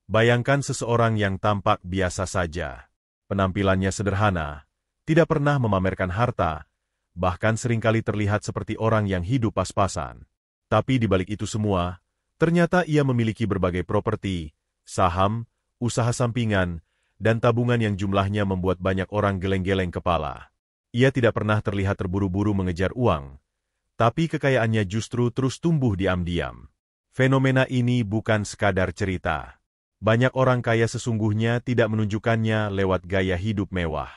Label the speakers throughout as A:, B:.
A: Bayangkan seseorang yang tampak biasa saja. Penampilannya sederhana, tidak pernah memamerkan harta, bahkan seringkali terlihat seperti orang yang hidup pas-pasan. Tapi di balik itu semua, ternyata ia memiliki berbagai properti, saham, usaha sampingan, dan tabungan yang jumlahnya membuat banyak orang geleng-geleng kepala. Ia tidak pernah terlihat terburu-buru mengejar uang, tapi kekayaannya justru terus tumbuh diam-diam. Fenomena ini bukan sekadar cerita. Banyak orang kaya sesungguhnya tidak menunjukkannya lewat gaya hidup mewah.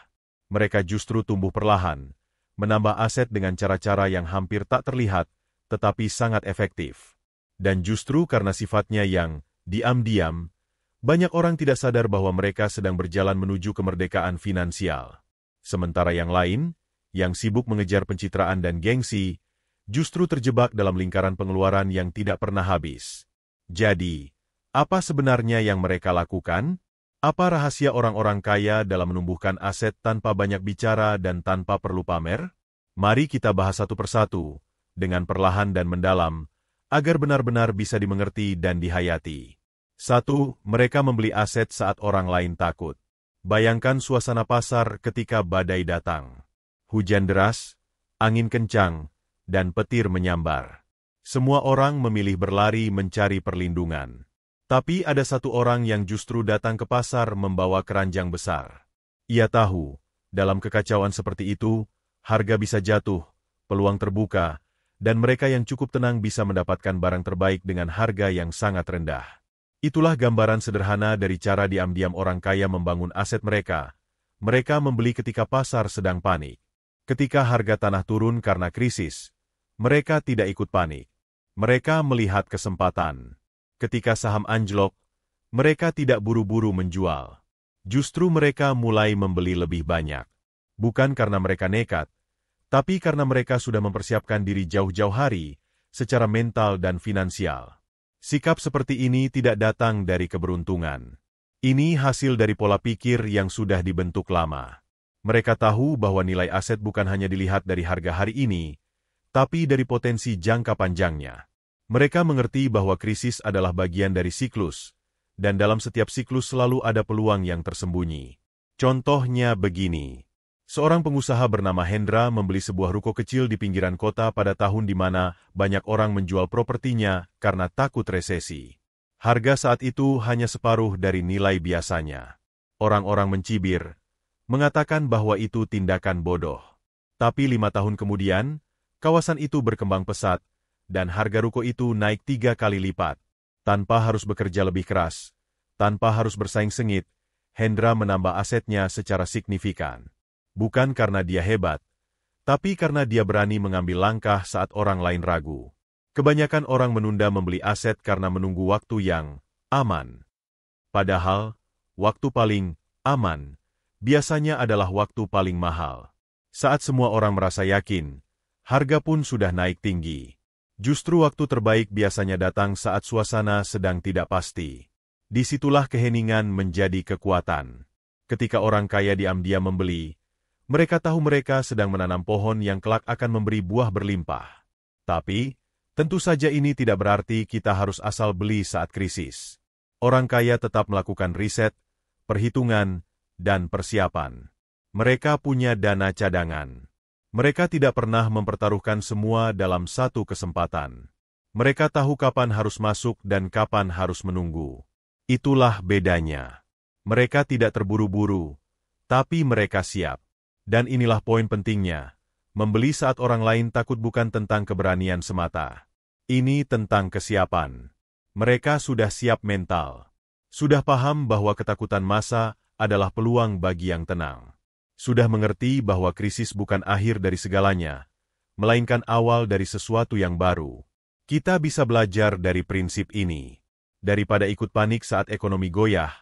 A: Mereka justru tumbuh perlahan, menambah aset dengan cara-cara yang hampir tak terlihat, tetapi sangat efektif. Dan justru karena sifatnya yang diam-diam, banyak orang tidak sadar bahwa mereka sedang berjalan menuju kemerdekaan finansial. Sementara yang lain, yang sibuk mengejar pencitraan dan gengsi, justru terjebak dalam lingkaran pengeluaran yang tidak pernah habis. Jadi, apa sebenarnya yang mereka lakukan? Apa rahasia orang-orang kaya dalam menumbuhkan aset tanpa banyak bicara dan tanpa perlu pamer? Mari kita bahas satu persatu, dengan perlahan dan mendalam, agar benar-benar bisa dimengerti dan dihayati. 1. Mereka membeli aset saat orang lain takut. Bayangkan suasana pasar ketika badai datang. Hujan deras, angin kencang, dan petir menyambar. Semua orang memilih berlari mencari perlindungan. Tapi ada satu orang yang justru datang ke pasar membawa keranjang besar. Ia tahu, dalam kekacauan seperti itu, harga bisa jatuh, peluang terbuka, dan mereka yang cukup tenang bisa mendapatkan barang terbaik dengan harga yang sangat rendah. Itulah gambaran sederhana dari cara diam-diam orang kaya membangun aset mereka. Mereka membeli ketika pasar sedang panik. Ketika harga tanah turun karena krisis, mereka tidak ikut panik. Mereka melihat kesempatan. Ketika saham anjlok, mereka tidak buru-buru menjual. Justru mereka mulai membeli lebih banyak. Bukan karena mereka nekat, tapi karena mereka sudah mempersiapkan diri jauh-jauh hari, secara mental dan finansial. Sikap seperti ini tidak datang dari keberuntungan. Ini hasil dari pola pikir yang sudah dibentuk lama. Mereka tahu bahwa nilai aset bukan hanya dilihat dari harga hari ini, tapi dari potensi jangka panjangnya. Mereka mengerti bahwa krisis adalah bagian dari siklus, dan dalam setiap siklus selalu ada peluang yang tersembunyi. Contohnya begini. Seorang pengusaha bernama Hendra membeli sebuah ruko kecil di pinggiran kota pada tahun di mana banyak orang menjual propertinya karena takut resesi. Harga saat itu hanya separuh dari nilai biasanya. Orang-orang mencibir, mengatakan bahwa itu tindakan bodoh. Tapi 5 tahun kemudian, kawasan itu berkembang pesat, dan harga ruko itu naik 3 kali lipat. Tanpa harus bekerja lebih keras, tanpa harus bersaing sengit, Hendra menambah asetnya secara signifikan. Bukan karena dia hebat, tapi karena dia berani mengambil langkah saat orang lain ragu. Kebanyakan orang menunda membeli aset karena menunggu waktu yang aman. Padahal, waktu paling aman biasanya adalah waktu paling mahal. Saat semua orang merasa yakin, harga pun sudah naik tinggi. Justru waktu terbaik biasanya datang saat suasana sedang tidak pasti. Disitulah keheningan menjadi kekuatan. Ketika orang kaya diam-diam membeli, mereka tahu mereka sedang menanam pohon yang kelak akan memberi buah berlimpah. Tapi, tentu saja ini tidak berarti kita harus asal beli saat krisis. Orang kaya tetap melakukan riset, perhitungan, dan persiapan. Mereka punya dana cadangan. Mereka tidak pernah mempertaruhkan semua dalam satu kesempatan. Mereka tahu kapan harus masuk dan kapan harus menunggu. Itulah bedanya. Mereka tidak terburu-buru, tapi mereka siap. Dan inilah poin pentingnya. Membeli saat orang lain takut bukan tentang keberanian semata. Ini tentang kesiapan. Mereka sudah siap mental. Sudah paham bahwa ketakutan masa adalah peluang bagi yang tenang. Sudah mengerti bahwa krisis bukan akhir dari segalanya, melainkan awal dari sesuatu yang baru. Kita bisa belajar dari prinsip ini. Daripada ikut panik saat ekonomi goyah,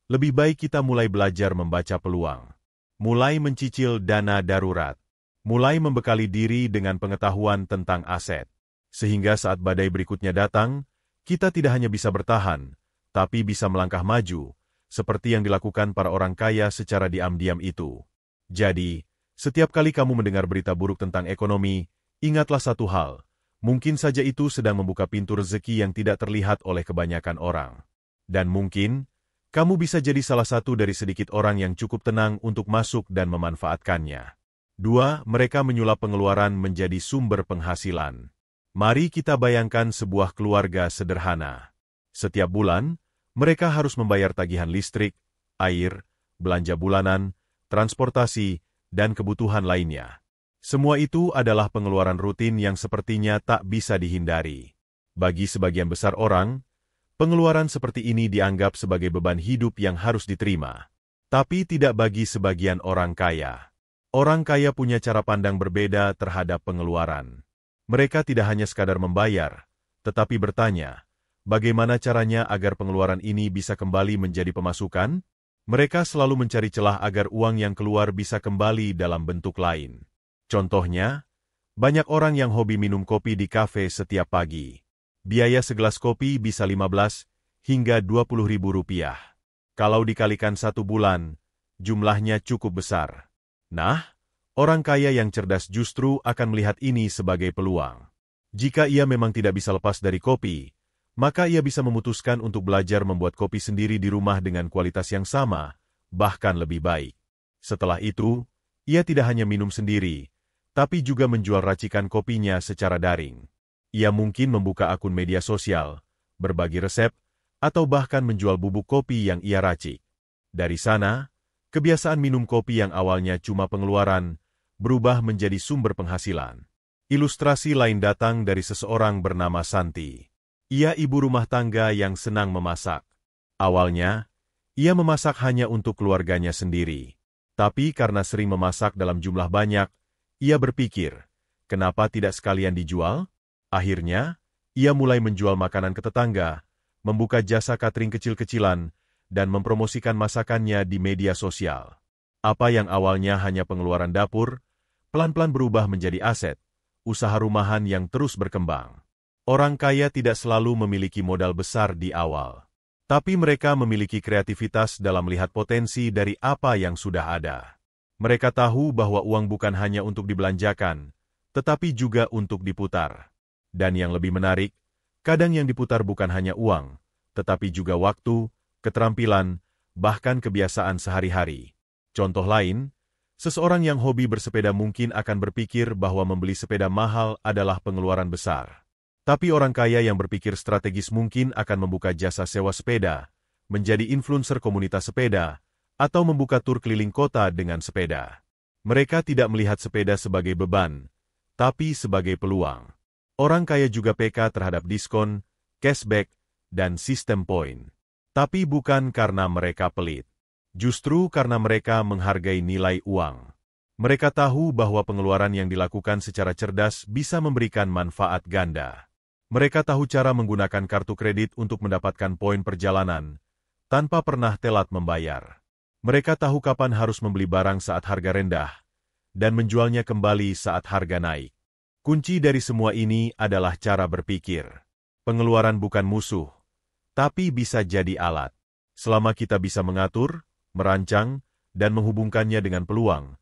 A: lebih baik kita mulai belajar membaca peluang. Mulai mencicil dana darurat. Mulai membekali diri dengan pengetahuan tentang aset. Sehingga saat badai berikutnya datang, kita tidak hanya bisa bertahan, tapi bisa melangkah maju, seperti yang dilakukan para orang kaya secara diam-diam itu. Jadi, setiap kali kamu mendengar berita buruk tentang ekonomi, ingatlah satu hal, mungkin saja itu sedang membuka pintu rezeki yang tidak terlihat oleh kebanyakan orang. Dan mungkin, Kamu bisa jadi salah satu dari sedikit orang yang cukup tenang untuk masuk dan memanfaatkannya. 2. Mereka menyulap pengeluaran menjadi sumber penghasilan. Mari kita bayangkan sebuah keluarga sederhana. Setiap bulan, mereka harus membayar tagihan listrik, air, belanja bulanan, transportasi, dan kebutuhan lainnya. Semua itu adalah pengeluaran rutin yang sepertinya tak bisa dihindari. Bagi sebagian besar orang, pengeluaran seperti ini dianggap sebagai beban hidup yang harus diterima. Tapi tidak bagi sebagian orang kaya. Orang kaya punya cara pandang berbeda terhadap pengeluaran. Mereka tidak hanya sekadar membayar, tetapi bertanya, bagaimana caranya agar pengeluaran ini bisa kembali menjadi pemasukan? Mereka selalu mencari celah agar uang yang keluar bisa kembali dalam bentuk lain. Contohnya, banyak orang yang hobi minum kopi di kafe setiap pagi. Biaya segelas kopi bisa 15 hingga 20 ribu rupiah. Kalau dikalikan 1 bulan, jumlahnya cukup besar. Nah, orang kaya yang cerdas justru akan melihat ini sebagai peluang. Jika ia memang tidak bisa lepas dari kopi, maka ia bisa memutuskan untuk belajar membuat kopi sendiri di rumah dengan kualitas yang sama, bahkan lebih baik. Setelah itu, ia tidak hanya minum sendiri, tapi juga menjual racikan kopinya secara daring. Ia mungkin membuka akun media sosial, berbagi resep, atau bahkan menjual bubuk kopi yang ia racik. Dari sana, kebiasaan minum kopi yang awalnya cuma pengeluaran, berubah menjadi sumber penghasilan. Ilustrasi lain datang dari seseorang bernama Santi. Ia ibu rumah tangga yang senang memasak. Awalnya, ia memasak hanya untuk keluarganya sendiri. Tapi karena sering memasak dalam jumlah banyak, ia berpikir, kenapa tidak sekalian dijual? Akhirnya, ia mulai menjual makanan ke tetangga, membuka jasa catering kecil-kecilan, dan mempromosikan masakannya di media sosial. Apa yang awalnya hanya pengeluaran dapur, pelan-pelan berubah menjadi aset, usaha rumahan yang terus berkembang. Orang kaya tidak selalu memiliki modal besar di awal. Tapi mereka memiliki kreativitas dalam melihat potensi dari apa yang sudah ada. Mereka tahu bahwa uang bukan hanya untuk dibelanjakan, tetapi juga untuk diputar. Dan yang lebih menarik, kadang yang diputar bukan hanya uang, tetapi juga waktu, keterampilan, bahkan kebiasaan sehari-hari. Contoh lain, seseorang yang hobi bersepeda mungkin akan berpikir bahwa membeli sepeda mahal adalah pengeluaran besar. Tapi orang kaya yang berpikir strategis mungkin akan membuka jasa sewa sepeda, menjadi influencer komunitas sepeda, atau membuka tur keliling kota dengan sepeda. Mereka tidak melihat sepeda sebagai beban, tapi sebagai peluang. Orang kaya juga peka terhadap diskon, cashback, dan sistem poin. Tapi bukan karena mereka pelit. Justru karena mereka menghargai nilai uang. Mereka tahu bahwa pengeluaran yang dilakukan secara cerdas bisa memberikan manfaat ganda. Mereka tahu cara menggunakan kartu kredit untuk mendapatkan poin perjalanan, tanpa pernah telat membayar. Mereka tahu kapan harus membeli barang saat harga rendah, dan menjualnya kembali saat harga naik. Kunci dari semua ini adalah cara berpikir. Pengeluaran bukan musuh, tapi bisa jadi alat. Selama kita bisa mengatur, merancang, dan menghubungkannya dengan peluang,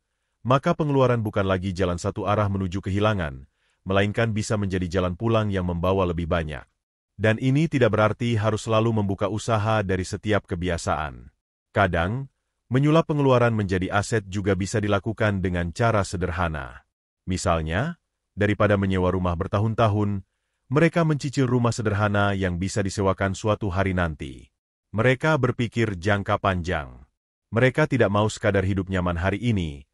A: maka pengeluaran bukan lagi jalan satu arah menuju kehilangan, melainkan bisa menjadi jalan pulang yang membawa lebih banyak. Dan ini tidak berarti harus selalu membuka usaha dari setiap kebiasaan. Kadang, menyulap pengeluaran menjadi aset juga bisa dilakukan dengan cara sederhana. Misalnya, daripada menyewa rumah bertahun-tahun, mereka mencicil rumah sederhana yang bisa disewakan suatu hari nanti. Mereka berpikir jangka panjang. Mereka tidak mau sekadar hidup nyaman hari ini,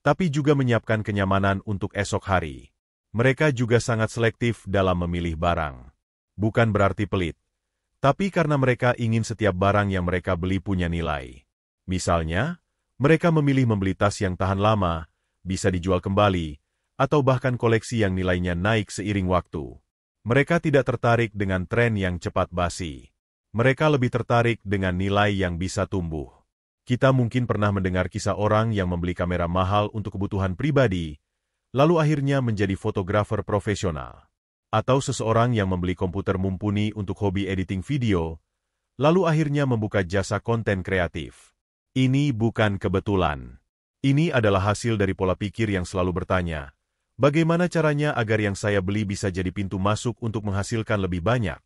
A: tapi juga menyiapkan kenyamanan untuk esok hari. Mereka juga sangat selektif dalam memilih barang. Bukan berarti pelit, tapi karena mereka ingin setiap barang yang mereka beli punya nilai. Misalnya, mereka memilih membeli tas yang tahan lama, bisa dijual kembali, atau bahkan koleksi yang nilainya naik seiring waktu. Mereka tidak tertarik dengan tren yang cepat basi. Mereka lebih tertarik dengan nilai yang bisa tumbuh. Kita mungkin pernah mendengar kisah orang yang membeli kamera mahal untuk kebutuhan pribadi, lalu akhirnya menjadi fotografer profesional. Atau seseorang yang membeli komputer mumpuni untuk hobi editing video, lalu akhirnya membuka jasa konten kreatif. Ini bukan kebetulan. Ini adalah hasil dari pola pikir yang selalu bertanya, bagaimana caranya agar yang saya beli bisa jadi pintu masuk untuk menghasilkan lebih banyak?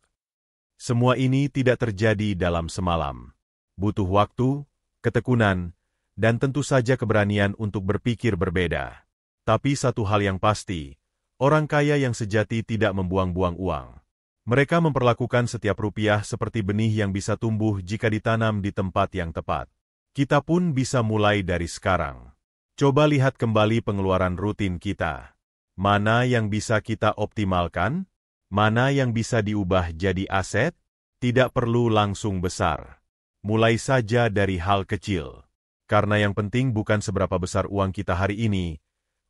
A: Semua ini tidak terjadi dalam semalam. Butuh waktu, ketekunan, dan tentu saja keberanian untuk berpikir berbeda. Tapi satu hal yang pasti, orang kaya yang sejati tidak membuang-buang uang. Mereka memperlakukan setiap rupiah seperti benih yang bisa tumbuh jika ditanam di tempat yang tepat. Kita pun bisa mulai dari sekarang. Coba lihat kembali pengeluaran rutin kita. Mana yang bisa kita optimalkan? Mana yang bisa diubah jadi aset? Tidak perlu langsung besar. Mulai saja dari hal kecil. Karena yang penting bukan seberapa besar uang kita hari ini,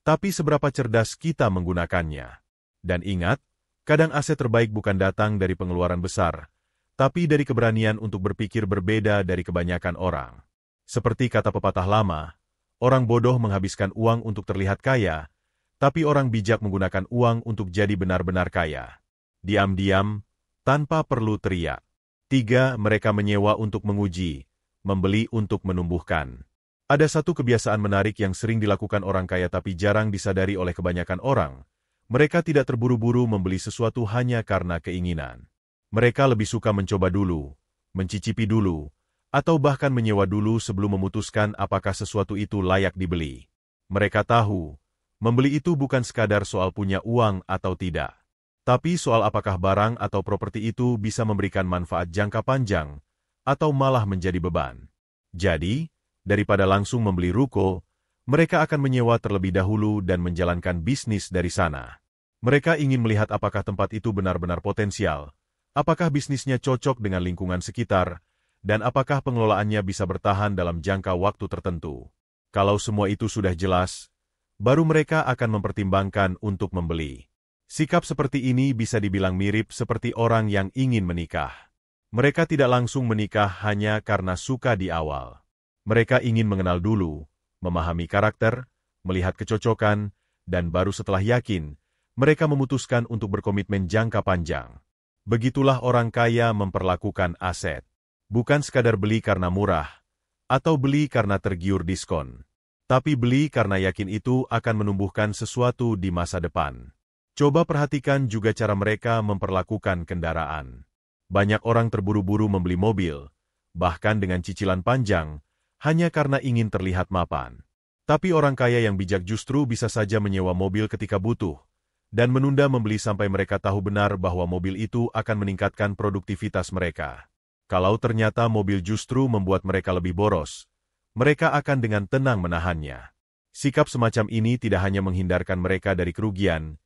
A: tapi seberapa cerdas kita menggunakannya. Dan ingat, kadang aset terbaik bukan datang dari pengeluaran besar, tapi dari keberanian untuk berpikir berbeda dari kebanyakan orang. Seperti kata pepatah lama, orang bodoh menghabiskan uang untuk terlihat kaya, tapi orang bijak menggunakan uang untuk jadi benar-benar kaya. Diam-diam, tanpa perlu teriak. 3. Mereka menyewa untuk menguji, membeli untuk menumbuhkan. Ada satu kebiasaan menarik yang sering dilakukan orang kaya tapi jarang disadari oleh kebanyakan orang. Mereka tidak terburu-buru membeli sesuatu hanya karena keinginan. Mereka lebih suka mencoba dulu, mencicipi dulu, atau bahkan menyewa dulu sebelum memutuskan apakah sesuatu itu layak dibeli. Mereka tahu, membeli itu bukan sekadar soal punya uang atau tidak. Tapi soal apakah barang atau properti itu bisa memberikan manfaat jangka panjang, atau malah menjadi beban. Jadi, daripada langsung membeli ruko, mereka akan menyewa terlebih dahulu dan menjalankan bisnis dari sana. Mereka ingin melihat apakah tempat itu benar-benar potensial, apakah bisnisnya cocok dengan lingkungan sekitar, dan apakah pengelolaannya bisa bertahan dalam jangka waktu tertentu. Kalau semua itu sudah jelas, baru mereka akan mempertimbangkan untuk membeli. Sikap seperti ini bisa dibilang mirip seperti orang yang ingin menikah. Mereka tidak langsung menikah hanya karena suka di awal. Mereka ingin mengenal dulu, memahami karakter, melihat kecocokan, dan baru setelah yakin, mereka memutuskan untuk berkomitmen jangka panjang. Begitulah orang kaya memperlakukan aset. Bukan sekadar beli karena murah, atau beli karena tergiur diskon. Tapi beli karena yakin itu akan menumbuhkan sesuatu di masa depan. Coba perhatikan juga cara mereka memperlakukan kendaraan. Banyak orang terburu-buru membeli mobil, bahkan dengan cicilan panjang, hanya karena ingin terlihat mapan. Tapi orang kaya yang bijak justru bisa saja menyewa mobil ketika butuh, dan menunda membeli sampai mereka tahu benar bahwa mobil itu akan meningkatkan produktivitas mereka. Kalau ternyata mobil justru membuat mereka lebih boros, mereka akan dengan tenang menahannya. Sikap semacam ini tidak hanya menghindarkan mereka dari kerugian,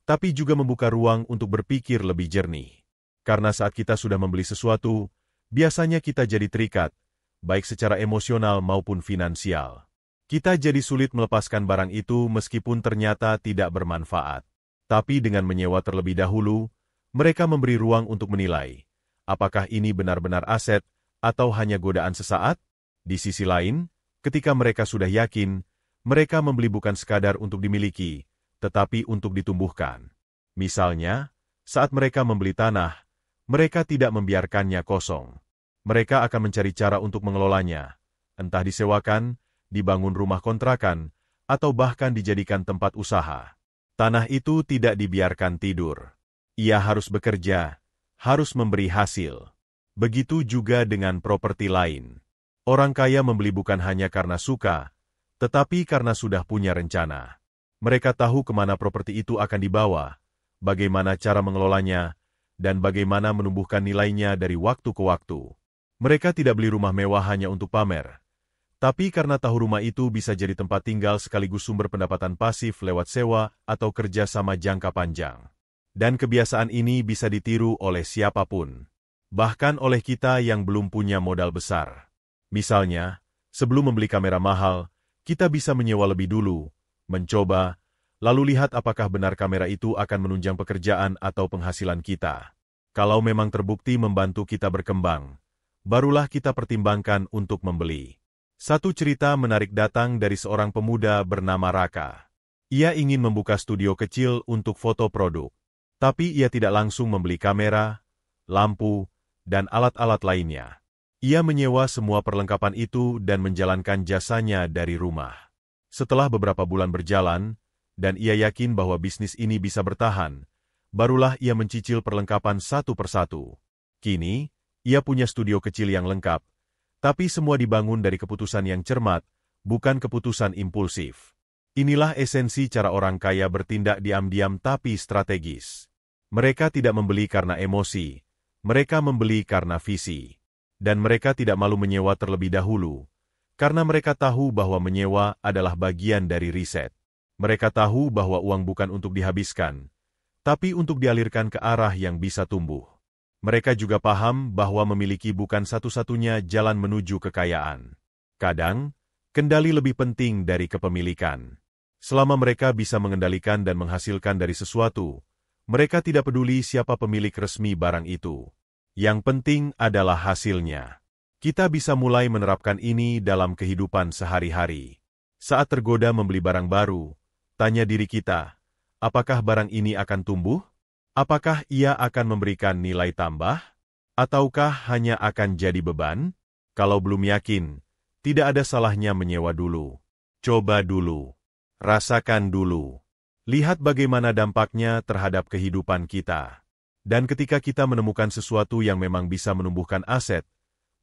A: tapi juga membuka ruang untuk berpikir lebih jernih. Karena saat kita sudah membeli sesuatu, biasanya kita jadi terikat, baik secara emosional maupun finansial. Kita jadi sulit melepaskan barang itu meskipun ternyata tidak bermanfaat. Tapi dengan menyewa terlebih dahulu, mereka memberi ruang untuk menilai, apakah ini benar-benar aset atau hanya godaan sesaat? Di sisi lain, ketika mereka sudah yakin, mereka membeli bukan sekadar untuk dimiliki, tetapi untuk ditumbuhkan. Misalnya, saat mereka membeli tanah, mereka tidak membiarkannya kosong. Mereka akan mencari cara untuk mengelolanya, entah disewakan, dibangun rumah kontrakan, atau bahkan dijadikan tempat usaha. Tanah itu tidak dibiarkan tidur. Ia harus bekerja, harus memberi hasil. Begitu juga dengan properti lain. Orang kaya membeli bukan hanya karena suka, tetapi karena sudah punya rencana. Mereka tahu kemana properti itu akan dibawa, bagaimana cara mengelolanya, dan bagaimana menumbuhkan nilainya dari waktu ke waktu. Mereka tidak beli rumah mewah hanya untuk pamer, tapi karena tahu rumah itu bisa jadi tempat tinggal sekaligus sumber pendapatan pasif lewat sewa atau kerja sama jangka panjang. Dan kebiasaan ini bisa ditiru oleh siapapun, bahkan oleh kita yang belum punya modal besar. Misalnya, sebelum membeli kamera mahal, kita bisa menyewa lebih dulu, mencoba, lalu lihat apakah benar kamera itu akan menunjang pekerjaan atau penghasilan kita. Kalau memang terbukti membantu kita berkembang, barulah kita pertimbangkan untuk membeli. Satu cerita menarik datang dari seorang pemuda bernama Raka. Ia ingin membuka studio kecil untuk foto produk, tapi ia tidak langsung membeli kamera, lampu, dan alat-alat lainnya. Ia menyewa semua perlengkapan itu dan menjalankan jasanya dari rumah. Setelah beberapa bulan berjalan, dan ia yakin bahwa bisnis ini bisa bertahan, barulah ia mencicil perlengkapan satu persatu. Kini, ia punya studio kecil yang lengkap, Tapi semua dibangun dari keputusan yang cermat, bukan keputusan impulsif. Inilah esensi cara orang kaya bertindak diam-diam tapi strategis. Mereka tidak membeli karena emosi, mereka membeli karena visi. Dan mereka tidak malu menyewa terlebih dahulu, karena mereka tahu bahwa menyewa adalah bagian dari riset. Mereka tahu bahwa uang bukan untuk dihabiskan, tapi untuk dialirkan ke arah yang bisa tumbuh. Mereka juga paham bahwa memiliki bukan satu-satunya jalan menuju kekayaan. Kadang, kendali lebih penting dari kepemilikan. Selama mereka bisa mengendalikan dan menghasilkan dari sesuatu, mereka tidak peduli siapa pemilik resmi barang itu. Yang penting adalah hasilnya. Kita bisa mulai menerapkan ini dalam kehidupan sehari-hari. Saat tergoda membeli barang baru, tanya diri kita, apakah barang ini akan tumbuh? Apakah ia akan memberikan nilai tambah? Ataukah hanya akan jadi beban? Kalau belum yakin, tidak ada salahnya menyewa dulu. Coba dulu. Rasakan dulu. Lihat bagaimana dampaknya terhadap kehidupan kita. Dan ketika kita menemukan sesuatu yang memang bisa menumbuhkan aset,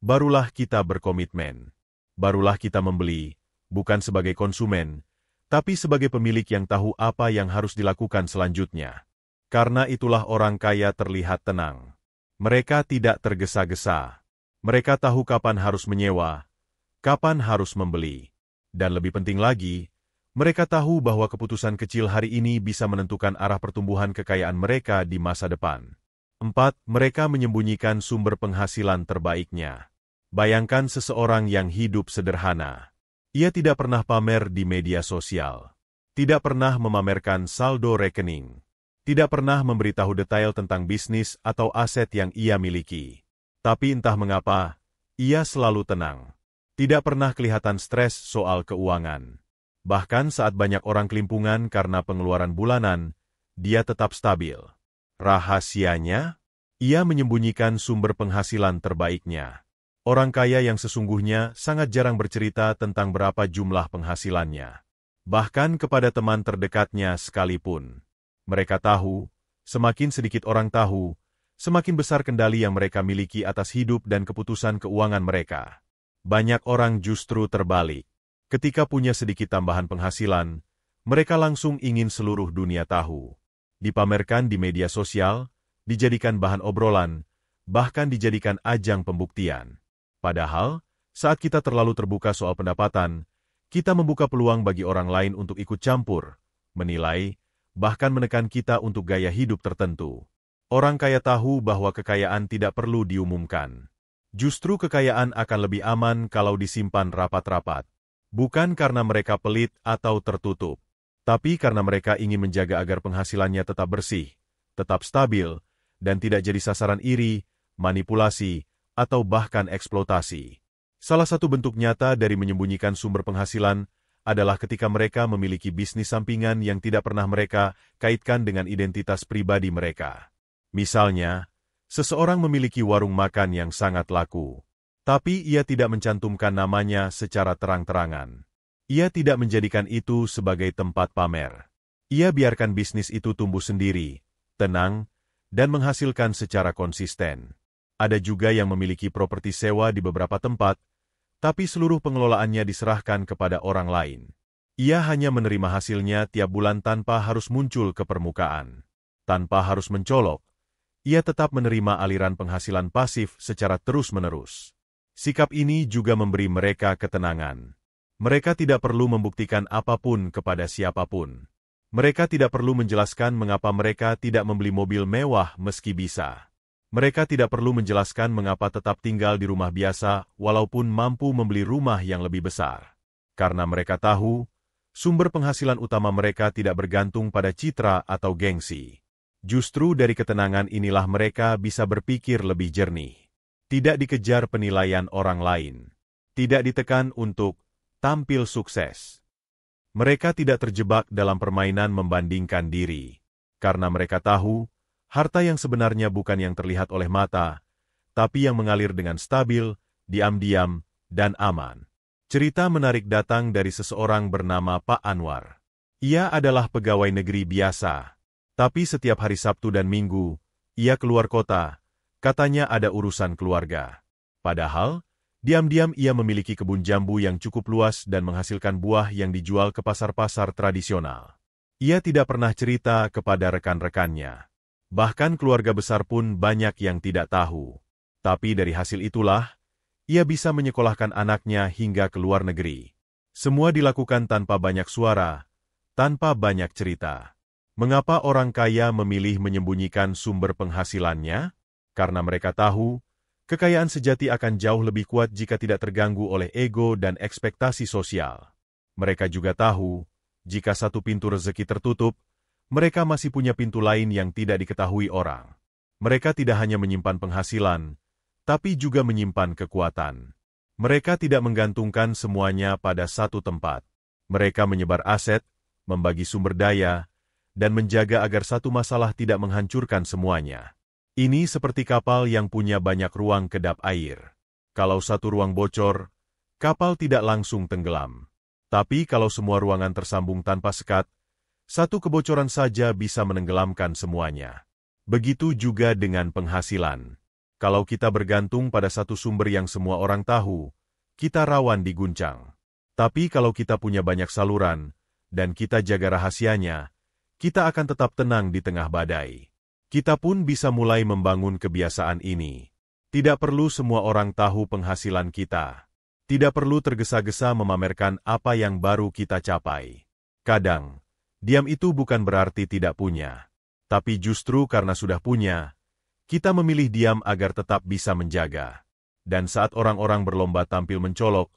A: barulah kita berkomitmen. Barulah kita membeli, bukan sebagai konsumen, tapi sebagai pemilik yang tahu apa yang harus dilakukan selanjutnya. Karena itulah orang kaya terlihat tenang. Mereka tidak tergesa-gesa. Mereka tahu kapan harus menyewa, kapan harus membeli. Dan lebih penting lagi, mereka tahu bahwa keputusan kecil hari ini bisa menentukan arah pertumbuhan kekayaan mereka di masa depan. 4. Mereka menyembunyikan sumber penghasilan terbaiknya. Bayangkan seseorang yang hidup sederhana. Ia tidak pernah pamer di media sosial. Tidak pernah memamerkan saldo rekening. Tidak pernah memberitahu detail tentang bisnis atau aset yang ia miliki. Tapi entah mengapa, ia selalu tenang. Tidak pernah kelihatan stres soal keuangan. Bahkan saat banyak orang kelimpungan karena pengeluaran bulanan, dia tetap stabil. Rahasianya? Ia menyembunyikan sumber penghasilan terbaiknya. Orang kaya yang sesungguhnya sangat jarang bercerita tentang berapa jumlah penghasilannya. Bahkan kepada teman terdekatnya sekalipun. Mereka tahu, semakin sedikit orang tahu, semakin besar kendali yang mereka miliki atas hidup dan keputusan keuangan mereka. Banyak orang justru terbalik. Ketika punya sedikit tambahan penghasilan, mereka langsung ingin seluruh dunia tahu. Dipamerkan di media sosial, dijadikan bahan obrolan, bahkan dijadikan ajang pembuktian. Padahal, saat kita terlalu terbuka soal pendapatan, kita membuka peluang bagi orang lain untuk ikut campur, menilai, bahkan menekan kita untuk gaya hidup tertentu. Orang kaya tahu bahwa kekayaan tidak perlu diumumkan. Justru kekayaan akan lebih aman kalau disimpan rapat-rapat. Bukan karena mereka pelit atau tertutup, tapi karena mereka ingin menjaga agar penghasilannya tetap bersih, tetap stabil, dan tidak jadi sasaran iri, manipulasi, atau bahkan eksploitasi. Salah satu bentuk nyata dari menyembunyikan sumber penghasilan adalah ketika mereka memiliki bisnis sampingan yang tidak pernah mereka kaitkan dengan identitas pribadi mereka. Misalnya, seseorang memiliki warung makan yang sangat laku, tapi ia tidak mencantumkan namanya secara terang-terangan. Ia tidak menjadikan itu sebagai tempat pamer. Ia biarkan bisnis itu tumbuh sendiri, tenang, dan menghasilkan secara konsisten. Ada juga yang memiliki properti sewa di beberapa tempat, tapi seluruh pengelolaannya diserahkan kepada orang lain. Ia hanya menerima hasilnya tiap bulan tanpa harus muncul ke permukaan. Tanpa harus mencolok, ia tetap menerima aliran penghasilan pasif secara terus-menerus. Sikap ini juga memberi mereka ketenangan. Mereka tidak perlu membuktikan apapun kepada siapapun. Mereka tidak perlu menjelaskan mengapa mereka tidak membeli mobil mewah meski bisa. Mereka tidak perlu menjelaskan mengapa tetap tinggal di rumah biasa walaupun mampu membeli rumah yang lebih besar. Karena mereka tahu, sumber penghasilan utama mereka tidak bergantung pada citra atau gengsi. Justru dari ketenangan inilah mereka bisa berpikir lebih jernih. Tidak dikejar penilaian orang lain. Tidak ditekan untuk tampil sukses. Mereka tidak terjebak dalam permainan membandingkan diri. Karena mereka tahu, harta yang sebenarnya bukan yang terlihat oleh mata, tapi yang mengalir dengan stabil, diam-diam, dan aman. Cerita menarik datang dari seseorang bernama Pak Anwar. Ia adalah pegawai negeri biasa, tapi setiap hari Sabtu dan Minggu, ia keluar kota, katanya ada urusan keluarga. Padahal, Diam-diam ia memiliki kebun jambu yang cukup luas dan menghasilkan buah yang dijual ke pasar-pasar tradisional. Ia tidak pernah cerita kepada rekan-rekannya. Bahkan keluarga besar pun banyak yang tidak tahu. Tapi dari hasil itulah, ia bisa menyekolahkan anaknya hingga ke luar negeri. Semua dilakukan tanpa banyak suara, tanpa banyak cerita. Mengapa orang kaya memilih menyembunyikan sumber penghasilannya? Karena mereka tahu, kekayaan sejati akan jauh lebih kuat jika tidak terganggu oleh ego dan ekspektasi sosial. Mereka juga tahu, jika satu pintu rezeki tertutup, mereka masih punya pintu lain yang tidak diketahui orang. Mereka tidak hanya menyimpan penghasilan, tapi juga menyimpan kekuatan. Mereka tidak menggantungkan semuanya pada satu tempat. Mereka menyebar aset, membagi sumber daya, dan menjaga agar satu masalah tidak menghancurkan semuanya. Ini seperti kapal yang punya banyak ruang kedap air. Kalau satu ruang bocor, kapal tidak langsung tenggelam. Tapi kalau semua ruangan tersambung tanpa sekat, satu kebocoran saja bisa menenggelamkan semuanya. Begitu juga dengan penghasilan. Kalau kita bergantung pada satu sumber yang semua orang tahu, kita rawan diguncang. Tapi kalau kita punya banyak saluran, dan kita jaga rahasianya, kita akan tetap tenang di tengah badai. Kita pun bisa mulai membangun kebiasaan ini. Tidak perlu semua orang tahu penghasilan kita. Tidak perlu tergesa-gesa memamerkan apa yang baru kita capai. Kadang, diam itu bukan berarti tidak punya. Tapi justru karena sudah punya, kita memilih diam agar tetap bisa menjaga. Dan saat orang-orang berlomba tampil mencolok,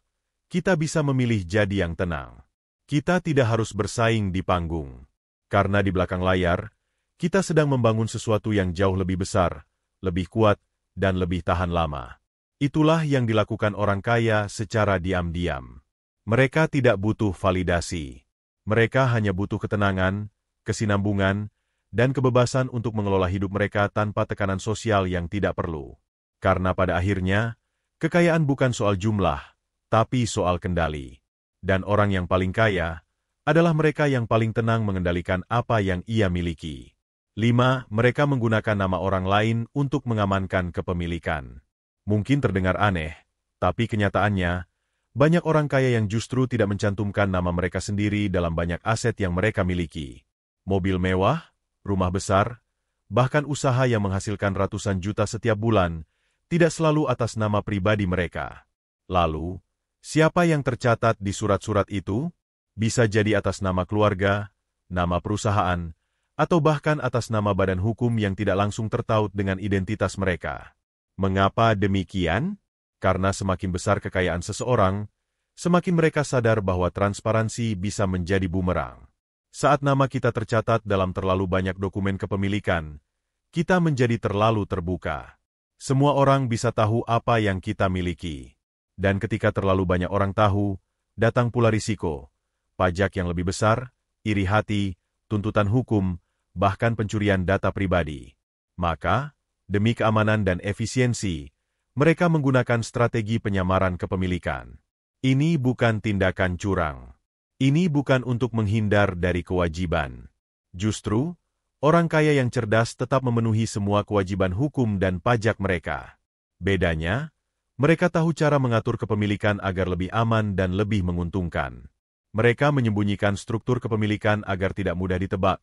A: kita bisa memilih jadi yang tenang. Kita tidak harus bersaing di panggung. Karena di belakang layar, kita sedang membangun sesuatu yang jauh lebih besar, lebih kuat, dan lebih tahan lama. Itulah yang dilakukan orang kaya secara diam-diam. Mereka tidak butuh validasi. Mereka hanya butuh ketenangan, kesinambungan, dan kebebasan untuk mengelola hidup mereka tanpa tekanan sosial yang tidak perlu. Karena pada akhirnya, kekayaan bukan soal jumlah, tapi soal kendali. Dan orang yang paling kaya adalah mereka yang paling tenang mengendalikan apa yang ia miliki. 5. Mereka menggunakan nama orang lain untuk mengamankan kepemilikan. Mungkin terdengar aneh, tapi kenyataannya, banyak orang kaya yang justru tidak mencantumkan nama mereka sendiri dalam banyak aset yang mereka miliki. Mobil mewah, rumah besar, bahkan usaha yang menghasilkan ratusan juta setiap bulan, tidak selalu atas nama pribadi mereka. Lalu, siapa yang tercatat di surat-surat itu? Bisa jadi atas nama keluarga, nama perusahaan, atau bahkan atas nama badan hukum yang tidak langsung tertaut dengan identitas mereka. Mengapa demikian? Karena semakin besar kekayaan seseorang, semakin mereka sadar bahwa transparansi bisa menjadi bumerang. Saat nama kita tercatat dalam terlalu banyak dokumen kepemilikan, kita menjadi terlalu terbuka. Semua orang bisa tahu apa yang kita miliki. Dan ketika terlalu banyak orang tahu, datang pula risiko. Pajak yang lebih besar, iri hati, tuntutan hukum, bahkan pencurian data pribadi. Maka, demi keamanan dan efisiensi, mereka menggunakan strategi penyamaran kepemilikan. Ini bukan tindakan curang. Ini bukan untuk menghindar dari kewajiban. Justru, orang kaya yang cerdas tetap memenuhi semua kewajiban hukum dan pajak mereka. Bedanya, mereka tahu cara mengatur kepemilikan agar lebih aman dan lebih menguntungkan. Mereka menyembunyikan struktur kepemilikan agar tidak mudah ditebak,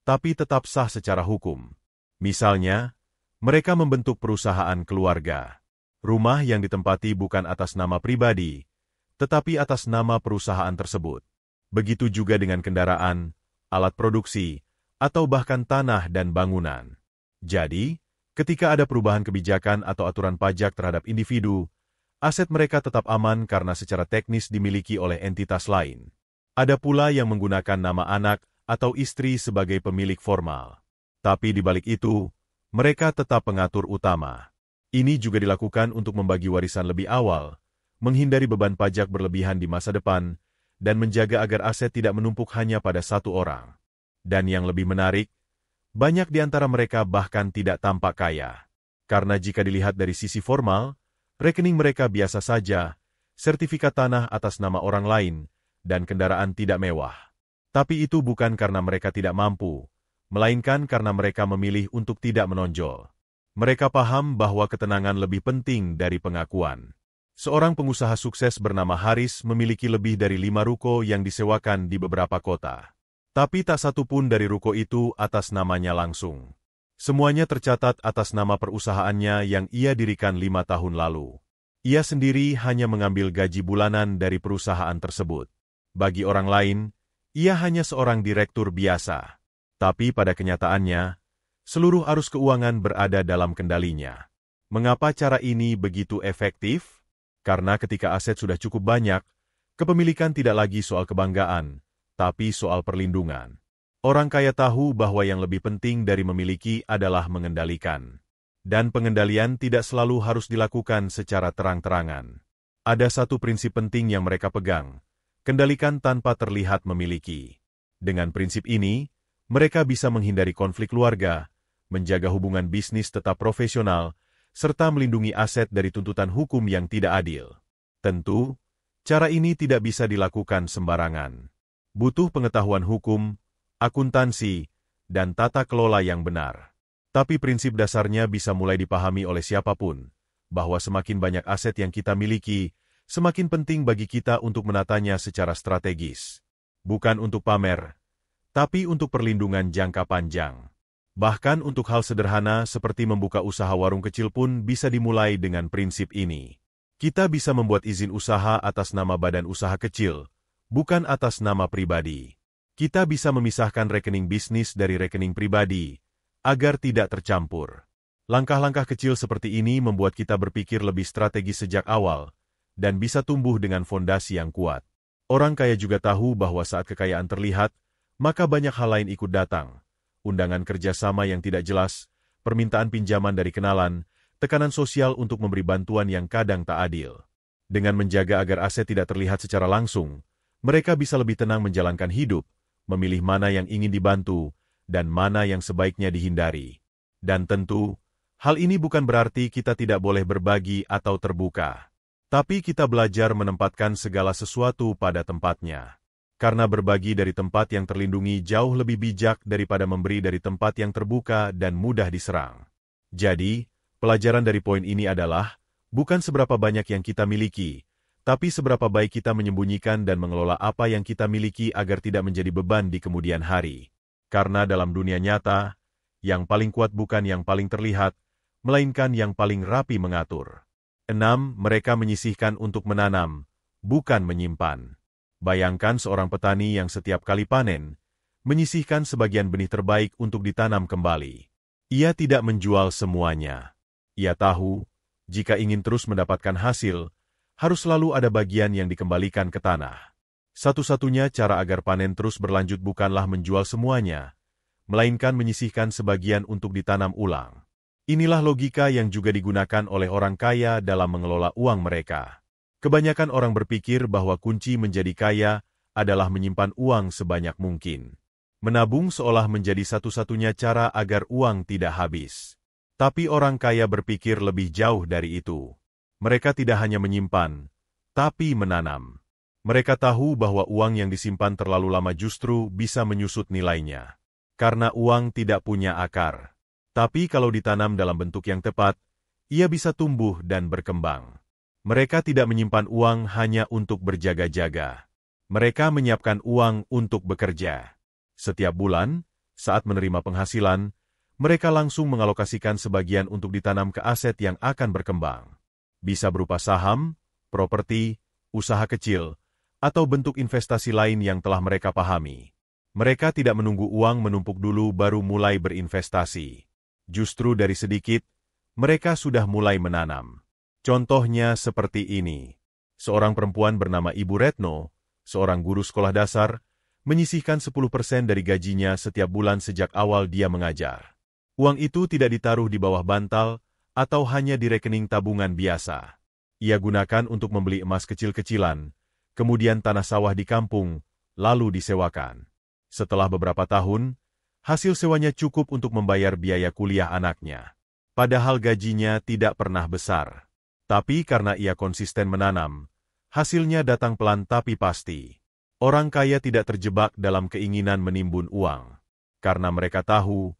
A: tapi tetap sah secara hukum. Misalnya, mereka membentuk perusahaan keluarga. Rumah yang ditempati bukan atas nama pribadi, tetapi atas nama perusahaan tersebut. Begitu juga dengan kendaraan, alat produksi, atau bahkan tanah dan bangunan. Jadi, ketika ada perubahan kebijakan atau aturan pajak terhadap individu, aset mereka tetap aman karena secara teknis dimiliki oleh entitas lain. Ada pula yang menggunakan nama anak atau istri sebagai pemilik formal. Tapi di balik itu, mereka tetap pengatur utama. Ini juga dilakukan untuk membagi warisan lebih awal, menghindari beban pajak berlebihan di masa depan, dan menjaga agar aset tidak menumpuk hanya pada satu orang. Dan yang lebih menarik, banyak di antara mereka bahkan tidak tampak kaya. Karena jika dilihat dari sisi formal, rekening mereka biasa saja, sertifikat tanah atas nama orang lain, dan kendaraan tidak mewah. Tapi itu bukan karena mereka tidak mampu, melainkan karena mereka memilih untuk tidak menonjol. Mereka paham bahwa ketenangan lebih penting dari pengakuan. Seorang pengusaha sukses bernama Haris memiliki lebih dari 5 ruko yang disewakan di beberapa kota. Tapi tak satu pun dari ruko itu atas namanya langsung. Semuanya tercatat atas nama perusahaannya yang ia dirikan 5 tahun lalu. Ia sendiri hanya mengambil gaji bulanan dari perusahaan tersebut. Bagi orang lain, ia hanya seorang direktur biasa. Tapi pada kenyataannya, seluruh arus keuangan berada dalam kendalinya. Mengapa cara ini begitu efektif? Karena ketika aset sudah cukup banyak, kepemilikan tidak lagi soal kebanggaan, tapi soal perlindungan. Orang kaya tahu bahwa yang lebih penting dari memiliki adalah mengendalikan. Dan pengendalian tidak selalu harus dilakukan secara terang-terangan. Ada satu prinsip penting yang mereka pegang, kendalikan tanpa terlihat memiliki. Dengan prinsip ini, mereka bisa menghindari konflik keluarga, menjaga hubungan bisnis tetap profesional, serta melindungi aset dari tuntutan hukum yang tidak adil. Tentu, cara ini tidak bisa dilakukan sembarangan. Butuh pengetahuan hukum, akuntansi, dan tata kelola yang benar. Tapi prinsip dasarnya bisa mulai dipahami oleh siapapun, bahwa semakin banyak aset yang kita miliki, semakin penting bagi kita untuk menatanya secara strategis. Bukan untuk pamer, tapi untuk perlindungan jangka panjang. Bahkan untuk hal sederhana seperti membuka usaha warung kecil pun bisa dimulai dengan prinsip ini. Kita bisa membuat izin usaha atas nama badan usaha kecil, bukan atas nama pribadi. Kita bisa memisahkan rekening bisnis dari rekening pribadi, agar tidak tercampur. Langkah-langkah kecil seperti ini membuat kita berpikir lebih strategis sejak awal, dan bisa tumbuh dengan fondasi yang kuat. Orang kaya juga tahu bahwa saat kekayaan terlihat, maka banyak hal lain ikut datang. Undangan kerjasama yang tidak jelas, permintaan pinjaman dari kenalan, tekanan sosial untuk memberi bantuan yang kadang tak adil. Dengan menjaga agar aset tidak terlihat secara langsung, mereka bisa lebih tenang menjalankan hidup, memilih mana yang ingin dibantu, dan mana yang sebaiknya dihindari. Dan tentu, hal ini bukan berarti kita tidak boleh berbagi atau terbuka. Tapi kita belajar menempatkan segala sesuatu pada tempatnya. Karena berbagi dari tempat yang terlindungi jauh lebih bijak daripada memberi dari tempat yang terbuka dan mudah diserang. Jadi, pelajaran dari poin ini adalah, bukan seberapa banyak yang kita miliki, tapi seberapa baik kita menyembunyikan dan mengelola apa yang kita miliki agar tidak menjadi beban di kemudian hari. Karena dalam dunia nyata, yang paling kuat bukan yang paling terlihat, melainkan yang paling rapi mengatur. 6. Mereka menyisihkan untuk menanam, bukan menyimpan. Bayangkan seorang petani yang setiap kali panen, menyisihkan sebagian benih terbaik untuk ditanam kembali. Ia tidak menjual semuanya. Ia tahu, jika ingin terus mendapatkan hasil, harus selalu ada bagian yang dikembalikan ke tanah. Satu-satunya cara agar panen terus berlanjut bukanlah menjual semuanya, melainkan menyisihkan sebagian untuk ditanam ulang. Inilah logika yang juga digunakan oleh orang kaya dalam mengelola uang mereka. Kebanyakan orang berpikir bahwa kunci menjadi kaya adalah menyimpan uang sebanyak mungkin. Menabung seolah menjadi satu-satunya cara agar uang tidak habis. Tapi orang kaya berpikir lebih jauh dari itu. Mereka tidak hanya menyimpan, tapi menanam. Mereka tahu bahwa uang yang disimpan terlalu lama justru bisa menyusut nilainya. Karena uang tidak punya akar. Tapi kalau ditanam dalam bentuk yang tepat, ia bisa tumbuh dan berkembang. Mereka tidak menyimpan uang hanya untuk berjaga-jaga. Mereka menyiapkan uang untuk bekerja. Setiap bulan, saat menerima penghasilan, mereka langsung mengalokasikan sebagian untuk ditanam ke aset yang akan berkembang. Bisa berupa saham, properti, usaha kecil, atau bentuk investasi lain yang telah mereka pahami. Mereka tidak menunggu uang menumpuk dulu baru mulai berinvestasi. Justru dari sedikit, mereka sudah mulai menanam. Contohnya seperti ini. Seorang perempuan bernama Ibu Retno, seorang guru sekolah dasar, menyisihkan 10% dari gajinya setiap bulan sejak awal dia mengajar. Uang itu tidak ditaruh di bawah bantal atau hanya di rekening tabungan biasa. Ia gunakan untuk membeli emas kecil-kecilan, kemudian tanah sawah di kampung, lalu disewakan. Setelah beberapa tahun, hasil sewanya cukup untuk membayar biaya kuliah anaknya. Padahal gajinya tidak pernah besar. Tapi karena ia konsisten menanam, hasilnya datang pelan tapi pasti. Orang kaya tidak terjebak dalam keinginan menimbun uang. Karena mereka tahu,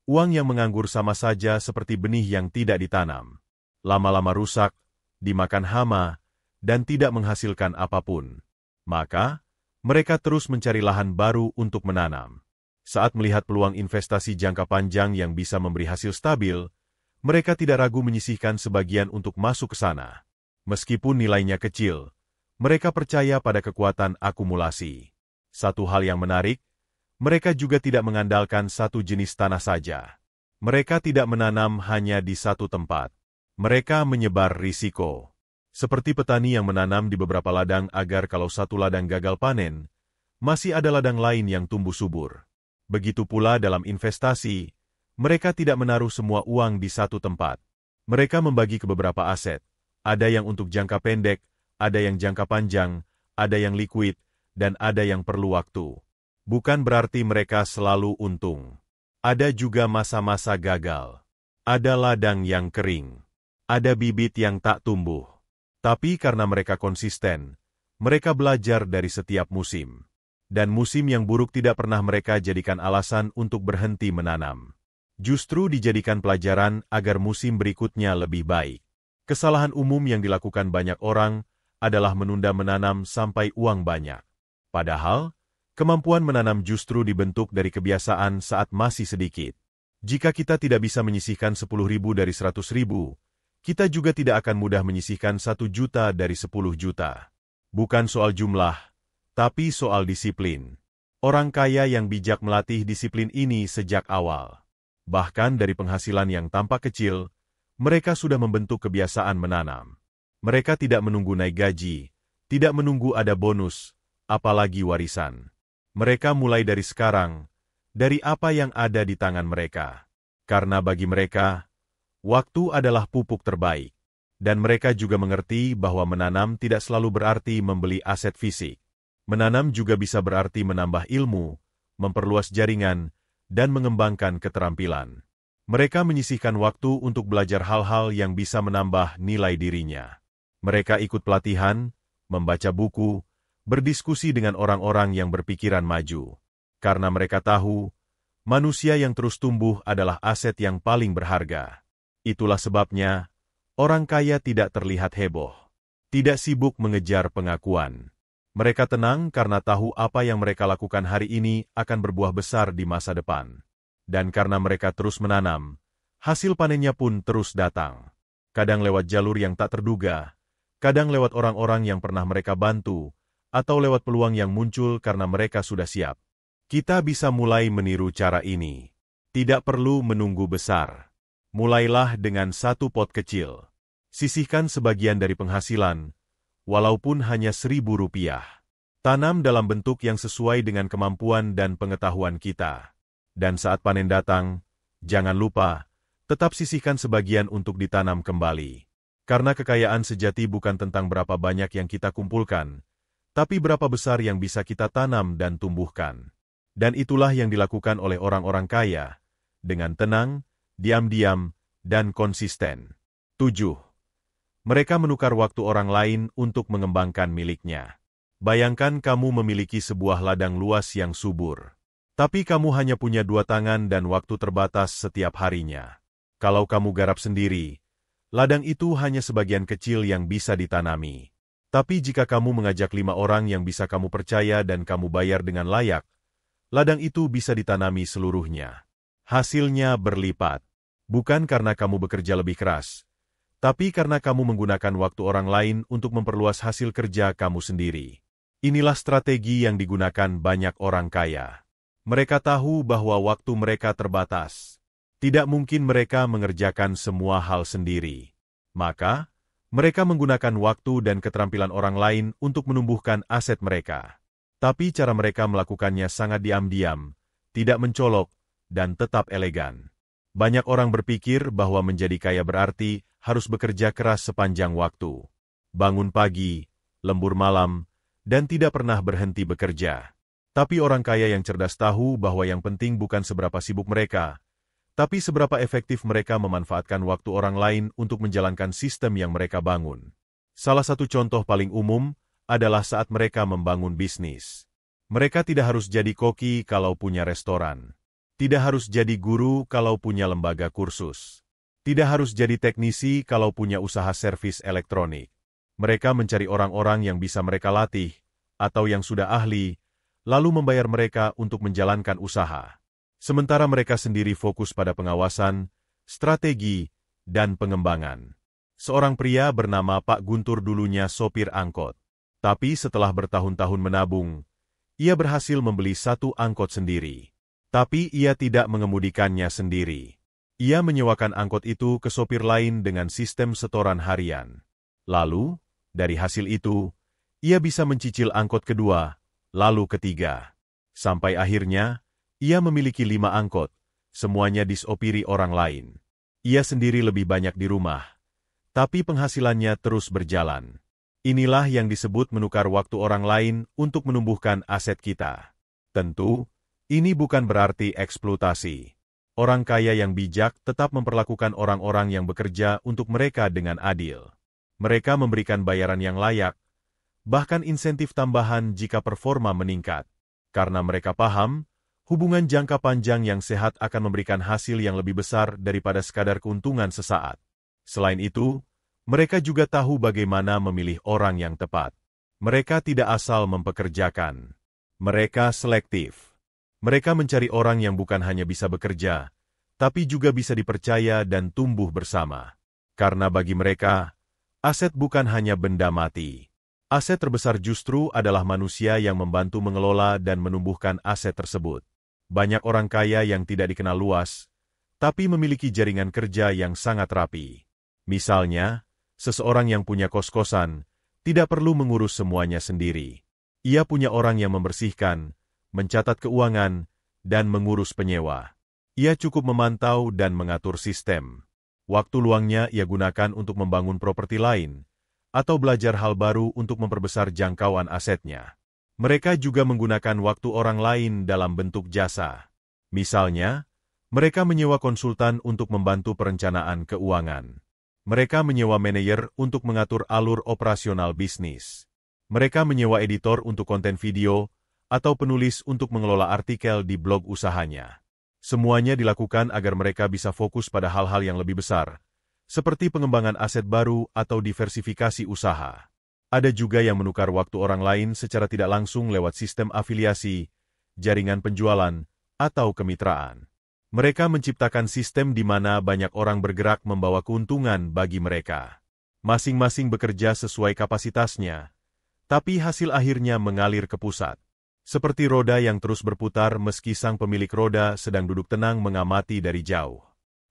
A: uang yang menganggur sama saja seperti benih yang tidak ditanam. Lama-lama rusak, dimakan hama, dan tidak menghasilkan apapun. Maka, mereka terus mencari lahan baru untuk menanam. Saat melihat peluang investasi jangka panjang yang bisa memberi hasil stabil, mereka tidak ragu menyisihkan sebagian untuk masuk ke sana. Meskipun nilainya kecil, mereka percaya pada kekuatan akumulasi. Satu hal yang menarik, mereka juga tidak mengandalkan satu jenis tanah saja. Mereka tidak menanam hanya di satu tempat. Mereka menyebar risiko. Seperti petani yang menanam di beberapa ladang agar kalau satu ladang gagal panen, masih ada ladang lain yang tumbuh subur. Begitu pula dalam investasi, mereka tidak menaruh semua uang di satu tempat. Mereka membagi ke beberapa aset. Ada yang untuk jangka pendek, ada yang jangka panjang, ada yang likuid, dan ada yang perlu waktu. Bukan berarti mereka selalu untung. Ada juga masa-masa gagal. Ada ladang yang kering. Ada bibit yang tak tumbuh. Tapi karena mereka konsisten, mereka belajar dari setiap musim. Dan musim yang buruk tidak pernah mereka jadikan alasan untuk berhenti menanam. Justru dijadikan pelajaran agar musim berikutnya lebih baik. Kesalahan umum yang dilakukan banyak orang adalah menunda menanam sampai uang banyak. Padahal, kemampuan menanam justru dibentuk dari kebiasaan saat masih sedikit. Jika kita tidak bisa menyisihkan 10.000 dari 100.000, kita juga tidak akan mudah menyisihkan 1 juta dari 10 juta. Bukan soal jumlah, tapi soal disiplin. Orang kaya yang bijak melatih disiplin ini sejak awal. Bahkan dari penghasilan yang tampak kecil, mereka sudah membentuk kebiasaan menanam. Mereka tidak menunggu naik gaji, tidak menunggu ada bonus, apalagi warisan. Mereka mulai dari sekarang, dari apa yang ada di tangan mereka. Karena bagi mereka, waktu adalah pupuk terbaik. Dan mereka juga mengerti bahwa menanam tidak selalu berarti membeli aset fisik. Menanam juga bisa berarti menambah ilmu, memperluas jaringan, dan mengembangkan keterampilan. Mereka menyisihkan waktu untuk belajar hal-hal yang bisa menambah nilai dirinya. Mereka ikut pelatihan, membaca buku, berdiskusi dengan orang-orang yang berpikiran maju. Karena mereka tahu, manusia yang terus tumbuh adalah aset yang paling berharga. Itulah sebabnya, orang kaya tidak terlihat heboh. Tidak sibuk mengejar pengakuan. Mereka tenang karena tahu apa yang mereka lakukan hari ini akan berbuah besar di masa depan. Dan karena mereka terus menanam, hasil panennya pun terus datang. Kadang lewat jalur yang tak terduga, kadang lewat orang-orang yang pernah mereka bantu, atau lewat peluang yang muncul karena mereka sudah siap. Kita bisa mulai meniru cara ini. Tidak perlu menunggu besar. Mulailah dengan 1 pot kecil. Sisihkan sebagian dari penghasilan, walaupun hanya Rp1.000. Tanam dalam bentuk yang sesuai dengan kemampuan dan pengetahuan kita. Dan saat panen datang, jangan lupa, tetap sisihkan sebagian untuk ditanam kembali. Karena kekayaan sejati bukan tentang berapa banyak yang kita kumpulkan, tapi berapa besar yang bisa kita tanam dan tumbuhkan. Dan itulah yang dilakukan oleh orang-orang kaya, dengan tenang, diam-diam, dan konsisten. 7. Mereka menukar waktu orang lain untuk mengembangkan miliknya. Bayangkan kamu memiliki sebuah ladang luas yang subur. Tapi kamu hanya punya 2 tangan dan waktu terbatas setiap harinya. Kalau kamu garap sendiri, ladang itu hanya sebagian kecil yang bisa ditanami. Tapi jika kamu mengajak 5 orang yang bisa kamu percaya dan kamu bayar dengan layak, ladang itu bisa ditanami seluruhnya. Hasilnya berlipat. Bukan karena kamu bekerja lebih keras, tapi karena kamu menggunakan waktu orang lain untuk memperluas hasil kerja kamu sendiri. Inilah strategi yang digunakan banyak orang kaya. Mereka tahu bahwa waktu mereka terbatas. Tidak mungkin mereka mengerjakan semua hal sendiri. Maka, mereka menggunakan waktu dan keterampilan orang lain untuk menumbuhkan aset mereka. Tapi cara mereka melakukannya sangat diam-diam, tidak mencolok, dan tetap elegan. Banyak orang berpikir bahwa menjadi kaya berarti harus bekerja keras sepanjang waktu. Bangun pagi, lembur malam, dan tidak pernah berhenti bekerja. Tapi orang kaya yang cerdas tahu bahwa yang penting bukan seberapa sibuk mereka, tapi seberapa efektif mereka memanfaatkan waktu orang lain untuk menjalankan sistem yang mereka bangun. Salah satu contoh paling umum adalah saat mereka membangun bisnis. Mereka tidak harus jadi koki kalau punya restoran. Tidak harus jadi guru kalau punya lembaga kursus. Tidak harus jadi teknisi kalau punya usaha servis elektronik. Mereka mencari orang-orang yang bisa mereka latih, atau yang sudah ahli, lalu membayar mereka untuk menjalankan usaha. Sementara mereka sendiri fokus pada pengawasan, strategi, dan pengembangan. Seorang pria bernama Pak Guntur dulunya sopir angkot. Tapi setelah bertahun-tahun menabung, ia berhasil membeli satu angkot sendiri. Tapi ia tidak mengemudikannya sendiri. Ia menyewakan angkot itu ke sopir lain dengan sistem setoran harian. Lalu, dari hasil itu, ia bisa mencicil angkot kedua, lalu ketiga. Sampai akhirnya, ia memiliki 5 angkot, semuanya disopiri orang lain. Ia sendiri lebih banyak di rumah, tapi penghasilannya terus berjalan. Inilah yang disebut menukar waktu orang lain untuk menumbuhkan aset kita. Tentu, ini bukan berarti eksploitasi. Orang kaya yang bijak tetap memperlakukan orang-orang yang bekerja untuk mereka dengan adil. Mereka memberikan bayaran yang layak, bahkan insentif tambahan jika performa meningkat. Karena mereka paham, hubungan jangka panjang yang sehat akan memberikan hasil yang lebih besar daripada sekadar keuntungan sesaat. Selain itu, mereka juga tahu bagaimana memilih orang yang tepat. Mereka tidak asal mempekerjakan. Mereka selektif. Mereka mencari orang yang bukan hanya bisa bekerja, tapi juga bisa dipercaya dan tumbuh bersama. Karena bagi mereka, aset bukan hanya benda mati. Aset terbesar justru adalah manusia yang membantu mengelola dan menumbuhkan aset tersebut. Banyak orang kaya yang tidak dikenal luas, tapi memiliki jaringan kerja yang sangat rapi. Misalnya, seseorang yang punya kos-kosan tidak perlu mengurus semuanya sendiri. Ia punya orang yang membersihkan, mencatat keuangan, dan mengurus penyewa. Ia cukup memantau dan mengatur sistem. Waktu luangnya ia gunakan untuk membangun properti lain, atau belajar hal baru untuk memperbesar jangkauan asetnya. Mereka juga menggunakan waktu orang lain dalam bentuk jasa. Misalnya, mereka menyewa konsultan untuk membantu perencanaan keuangan. Mereka menyewa manajer untuk mengatur alur operasional bisnis. Mereka menyewa editor untuk konten video, atau penulis untuk mengelola artikel di blog usahanya. Semuanya dilakukan agar mereka bisa fokus pada hal-hal yang lebih besar, seperti pengembangan aset baru atau diversifikasi usaha. Ada juga yang menukar waktu orang lain secara tidak langsung lewat sistem afiliasi, jaringan penjualan, atau kemitraan. Mereka menciptakan sistem di mana banyak orang bergerak membawa keuntungan bagi mereka. Masing-masing bekerja sesuai kapasitasnya, tapi hasil akhirnya mengalir ke pusat. Seperti roda yang terus berputar meski sang pemilik roda sedang duduk tenang mengamati dari jauh.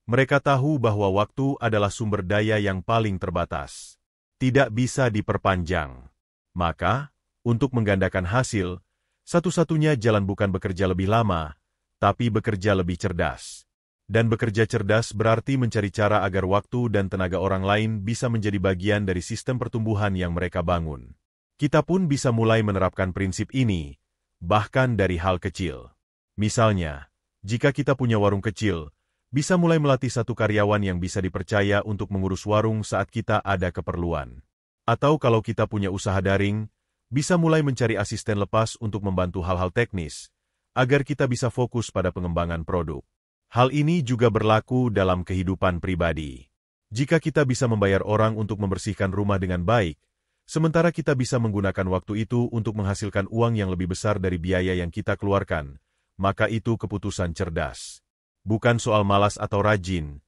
A: Mereka tahu bahwa waktu adalah sumber daya yang paling terbatas. Tidak bisa diperpanjang. Maka, untuk menggandakan hasil, satu-satunya jalan bukan bekerja lebih lama, tapi bekerja lebih cerdas. Dan bekerja cerdas berarti mencari cara agar waktu dan tenaga orang lain bisa menjadi bagian dari sistem pertumbuhan yang mereka bangun. Kita pun bisa mulai menerapkan prinsip ini, bahkan dari hal kecil. Misalnya, jika kita punya warung kecil, bisa mulai melatih satu karyawan yang bisa dipercaya untuk mengurus warung saat kita ada keperluan. Atau kalau kita punya usaha daring, bisa mulai mencari asisten lepas untuk membantu hal-hal teknis, agar kita bisa fokus pada pengembangan produk. Hal ini juga berlaku dalam kehidupan pribadi. Jika kita bisa membayar orang untuk membersihkan rumah dengan baik, sementara kita bisa menggunakan waktu itu untuk menghasilkan uang yang lebih besar dari biaya yang kita keluarkan, maka itu keputusan cerdas. Bukan soal malas atau rajin,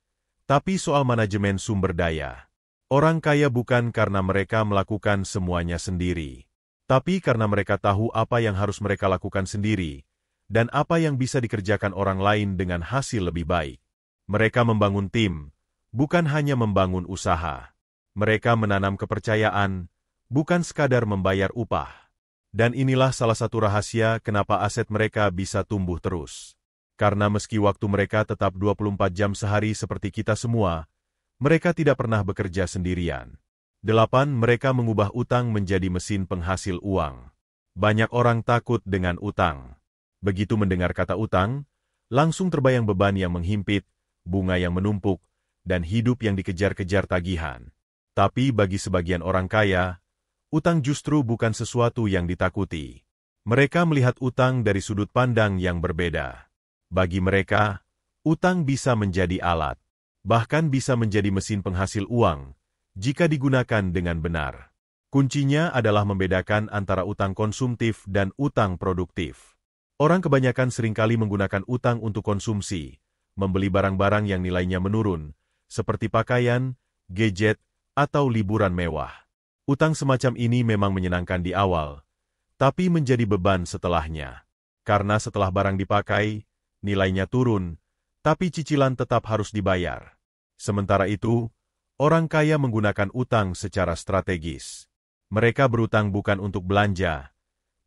A: tapi soal manajemen sumber daya. Orang kaya bukan karena mereka melakukan semuanya sendiri, tapi karena mereka tahu apa yang harus mereka lakukan sendiri, dan apa yang bisa dikerjakan orang lain dengan hasil lebih baik. Mereka membangun tim, bukan hanya membangun usaha. Mereka menanam kepercayaan, bukan sekadar membayar upah. Dan inilah salah satu rahasia kenapa aset mereka bisa tumbuh terus. Karena meski waktu mereka tetap 24 jam sehari seperti kita semua, mereka tidak pernah bekerja sendirian. 8. Mereka mengubah utang menjadi mesin penghasil uang. Banyak orang takut dengan utang. Begitu mendengar kata utang, langsung terbayang beban yang menghimpit, bunga yang menumpuk, dan hidup yang dikejar-kejar tagihan. Tapi bagi sebagian orang kaya, utang justru bukan sesuatu yang ditakuti. Mereka melihat utang dari sudut pandang yang berbeda. Bagi mereka, utang bisa menjadi alat, bahkan bisa menjadi mesin penghasil uang, jika digunakan dengan benar. Kuncinya adalah membedakan antara utang konsumtif dan utang produktif. Orang kebanyakan seringkali menggunakan utang untuk konsumsi, membeli barang-barang yang nilainya menurun, seperti pakaian, gadget, atau liburan mewah. Utang semacam ini memang menyenangkan di awal, tapi menjadi beban setelahnya. Karena setelah barang dipakai, nilainya turun, tapi cicilan tetap harus dibayar. Sementara itu, orang kaya menggunakan utang secara strategis. Mereka berutang bukan untuk belanja,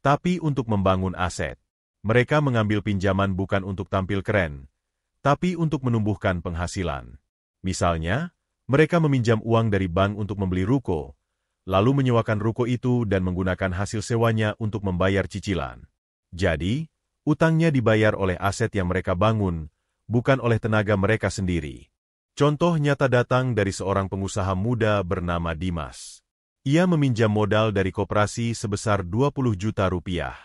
A: tapi untuk membangun aset. Mereka mengambil pinjaman bukan untuk tampil keren, tapi untuk menumbuhkan penghasilan. Misalnya, mereka meminjam uang dari bank untuk membeli ruko, lalu menyewakan ruko itu dan menggunakan hasil sewanya untuk membayar cicilan. Jadi, utangnya dibayar oleh aset yang mereka bangun, bukan oleh tenaga mereka sendiri. Contoh nyata datang dari seorang pengusaha muda bernama Dimas. Ia meminjam modal dari koperasi sebesar 20 juta rupiah.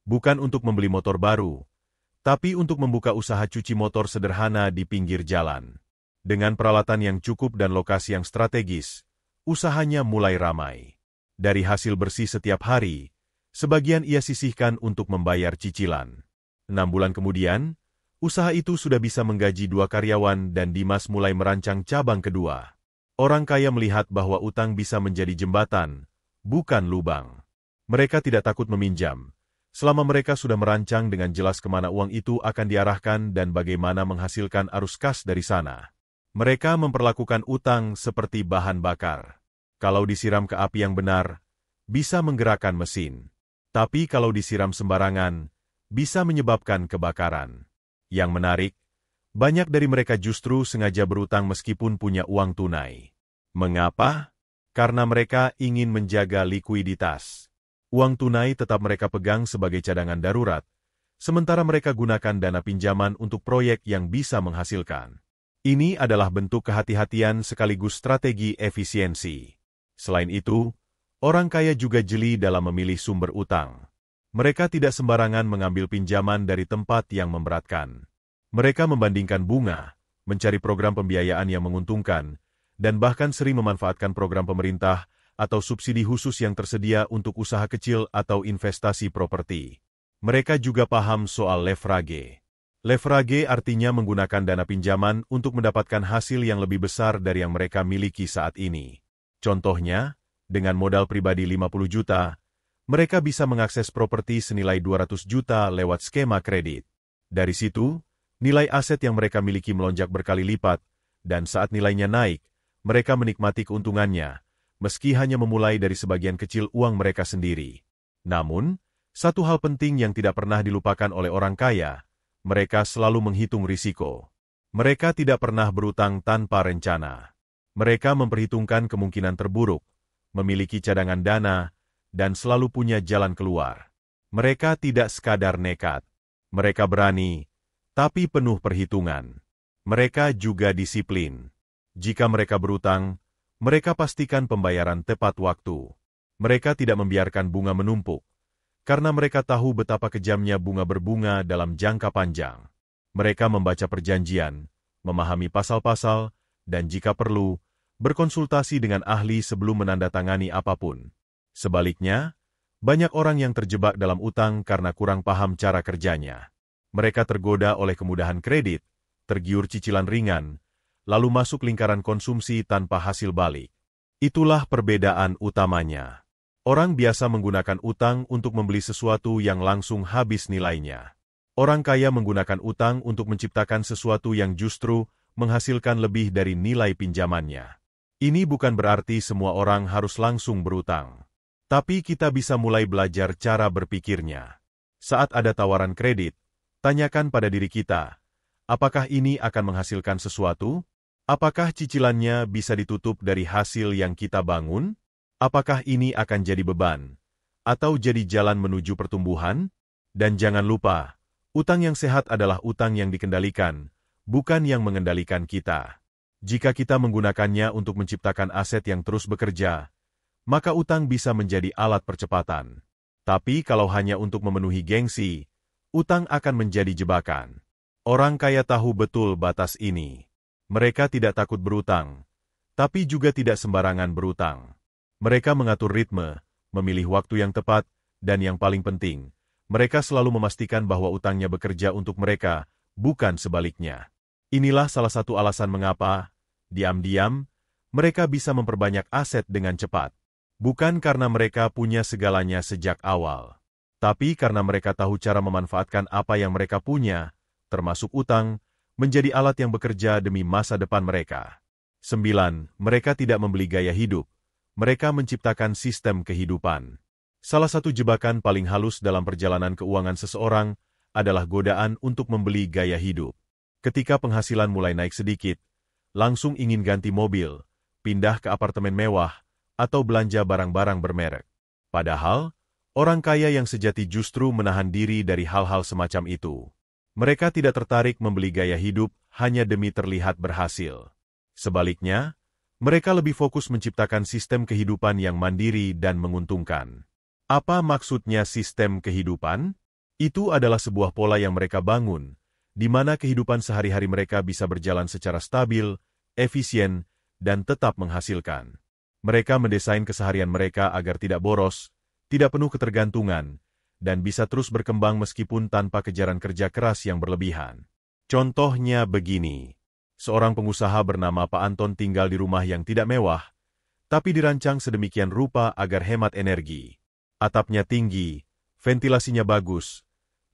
A: Bukan untuk membeli motor baru, tapi untuk membuka usaha cuci motor sederhana di pinggir jalan. Dengan peralatan yang cukup dan lokasi yang strategis, usahanya mulai ramai. Dari hasil bersih setiap hari, sebagian ia sisihkan untuk membayar cicilan. 6 bulan kemudian, usaha itu sudah bisa menggaji 2 karyawan dan Dimas mulai merancang cabang kedua. Orang kaya melihat bahwa utang bisa menjadi jembatan, bukan lubang. Mereka tidak takut meminjam, selama mereka sudah merancang dengan jelas kemana uang itu akan diarahkan dan bagaimana menghasilkan arus kas dari sana. Mereka memperlakukan utang seperti bahan bakar. Kalau disiram ke api yang benar, bisa menggerakkan mesin. Tapi kalau disiram sembarangan, bisa menyebabkan kebakaran. Yang menarik, banyak dari mereka justru sengaja berutang meskipun punya uang tunai. Mengapa? Karena mereka ingin menjaga likuiditas. Uang tunai tetap mereka pegang sebagai cadangan darurat, sementara mereka gunakan dana pinjaman untuk proyek yang bisa menghasilkan. Ini adalah bentuk kehati-hatian sekaligus strategi efisiensi. Selain itu, orang kaya juga jeli dalam memilih sumber utang. Mereka tidak sembarangan mengambil pinjaman dari tempat yang memberatkan. Mereka membandingkan bunga, mencari program pembiayaan yang menguntungkan, dan bahkan sering memanfaatkan program pemerintah atau subsidi khusus yang tersedia untuk usaha kecil atau investasi properti. Mereka juga paham soal leverage. Leverage artinya menggunakan dana pinjaman untuk mendapatkan hasil yang lebih besar dari yang mereka miliki saat ini. Contohnya, dengan modal pribadi 50 juta, mereka bisa mengakses properti senilai 200 juta lewat skema kredit. Dari situ, nilai aset yang mereka miliki melonjak berkali lipat, dan saat nilainya naik, mereka menikmati keuntungannya, meski hanya memulai dari sebagian kecil uang mereka sendiri. Namun, satu hal penting yang tidak pernah dilupakan oleh orang kaya, mereka selalu menghitung risiko. Mereka tidak pernah berutang tanpa rencana. Mereka memperhitungkan kemungkinan terburuk, memiliki cadangan dana, dan selalu punya jalan keluar. Mereka tidak sekadar nekat. Mereka berani, tapi penuh perhitungan. Mereka juga disiplin. Jika mereka berutang, mereka pastikan pembayaran tepat waktu. Mereka tidak membiarkan bunga menumpuk, karena mereka tahu betapa kejamnya bunga berbunga dalam jangka panjang. Mereka membaca perjanjian, memahami pasal-pasal, dan jika perlu, berkonsultasi dengan ahli sebelum menandatangani apapun. Sebaliknya, banyak orang yang terjebak dalam utang karena kurang paham cara kerjanya. Mereka tergoda oleh kemudahan kredit, tergiur cicilan ringan, lalu masuk lingkaran konsumsi tanpa hasil balik. Itulah perbedaan utamanya. Orang biasa menggunakan utang untuk membeli sesuatu yang langsung habis nilainya. Orang kaya menggunakan utang untuk menciptakan sesuatu yang justru menghasilkan lebih dari nilai pinjamannya. Ini bukan berarti semua orang harus langsung berutang. Tapi kita bisa mulai belajar cara berpikirnya. Saat ada tawaran kredit, tanyakan pada diri kita, apakah ini akan menghasilkan sesuatu? Apakah cicilannya bisa ditutup dari hasil yang kita bangun? Apakah ini akan jadi beban? Atau jadi jalan menuju pertumbuhan? Dan jangan lupa, utang yang sehat adalah utang yang dikendalikan, bukan yang mengendalikan kita. Jika kita menggunakannya untuk menciptakan aset yang terus bekerja, maka utang bisa menjadi alat percepatan. Tapi kalau hanya untuk memenuhi gengsi, utang akan menjadi jebakan. Orang kaya tahu betul batas ini. Mereka tidak takut berutang, tapi juga tidak sembarangan berutang. Mereka mengatur ritme, memilih waktu yang tepat, dan yang paling penting, mereka selalu memastikan bahwa utangnya bekerja untuk mereka, bukan sebaliknya. Inilah salah satu alasan mengapa, diam-diam, mereka bisa memperbanyak aset dengan cepat. Bukan karena mereka punya segalanya sejak awal, tapi karena mereka tahu cara memanfaatkan apa yang mereka punya, termasuk utang, menjadi alat yang bekerja demi masa depan mereka. 9. Mereka tidak membeli gaya hidup. Mereka menciptakan sistem kehidupan. Salah satu jebakan paling halus dalam perjalanan keuangan seseorang adalah godaan untuk membeli gaya hidup. Ketika penghasilan mulai naik sedikit, langsung ingin ganti mobil, pindah ke apartemen mewah, atau belanja barang-barang bermerek. Padahal, orang kaya yang sejati justru menahan diri dari hal-hal semacam itu. Mereka tidak tertarik membeli gaya hidup hanya demi terlihat berhasil. Sebaliknya, mereka lebih fokus menciptakan sistem kehidupan yang mandiri dan menguntungkan. Apa maksudnya sistem kehidupan? Itu adalah sebuah pola yang mereka bangun, di mana kehidupan sehari-hari mereka bisa berjalan secara stabil, efisien, dan tetap menghasilkan. Mereka mendesain keseharian mereka agar tidak boros, tidak penuh ketergantungan, dan bisa terus berkembang meskipun tanpa kejaran kerja keras yang berlebihan. Contohnya begini, seorang pengusaha bernama Pak Anton tinggal di rumah yang tidak mewah, tapi dirancang sedemikian rupa agar hemat energi. Atapnya tinggi, ventilasinya bagus,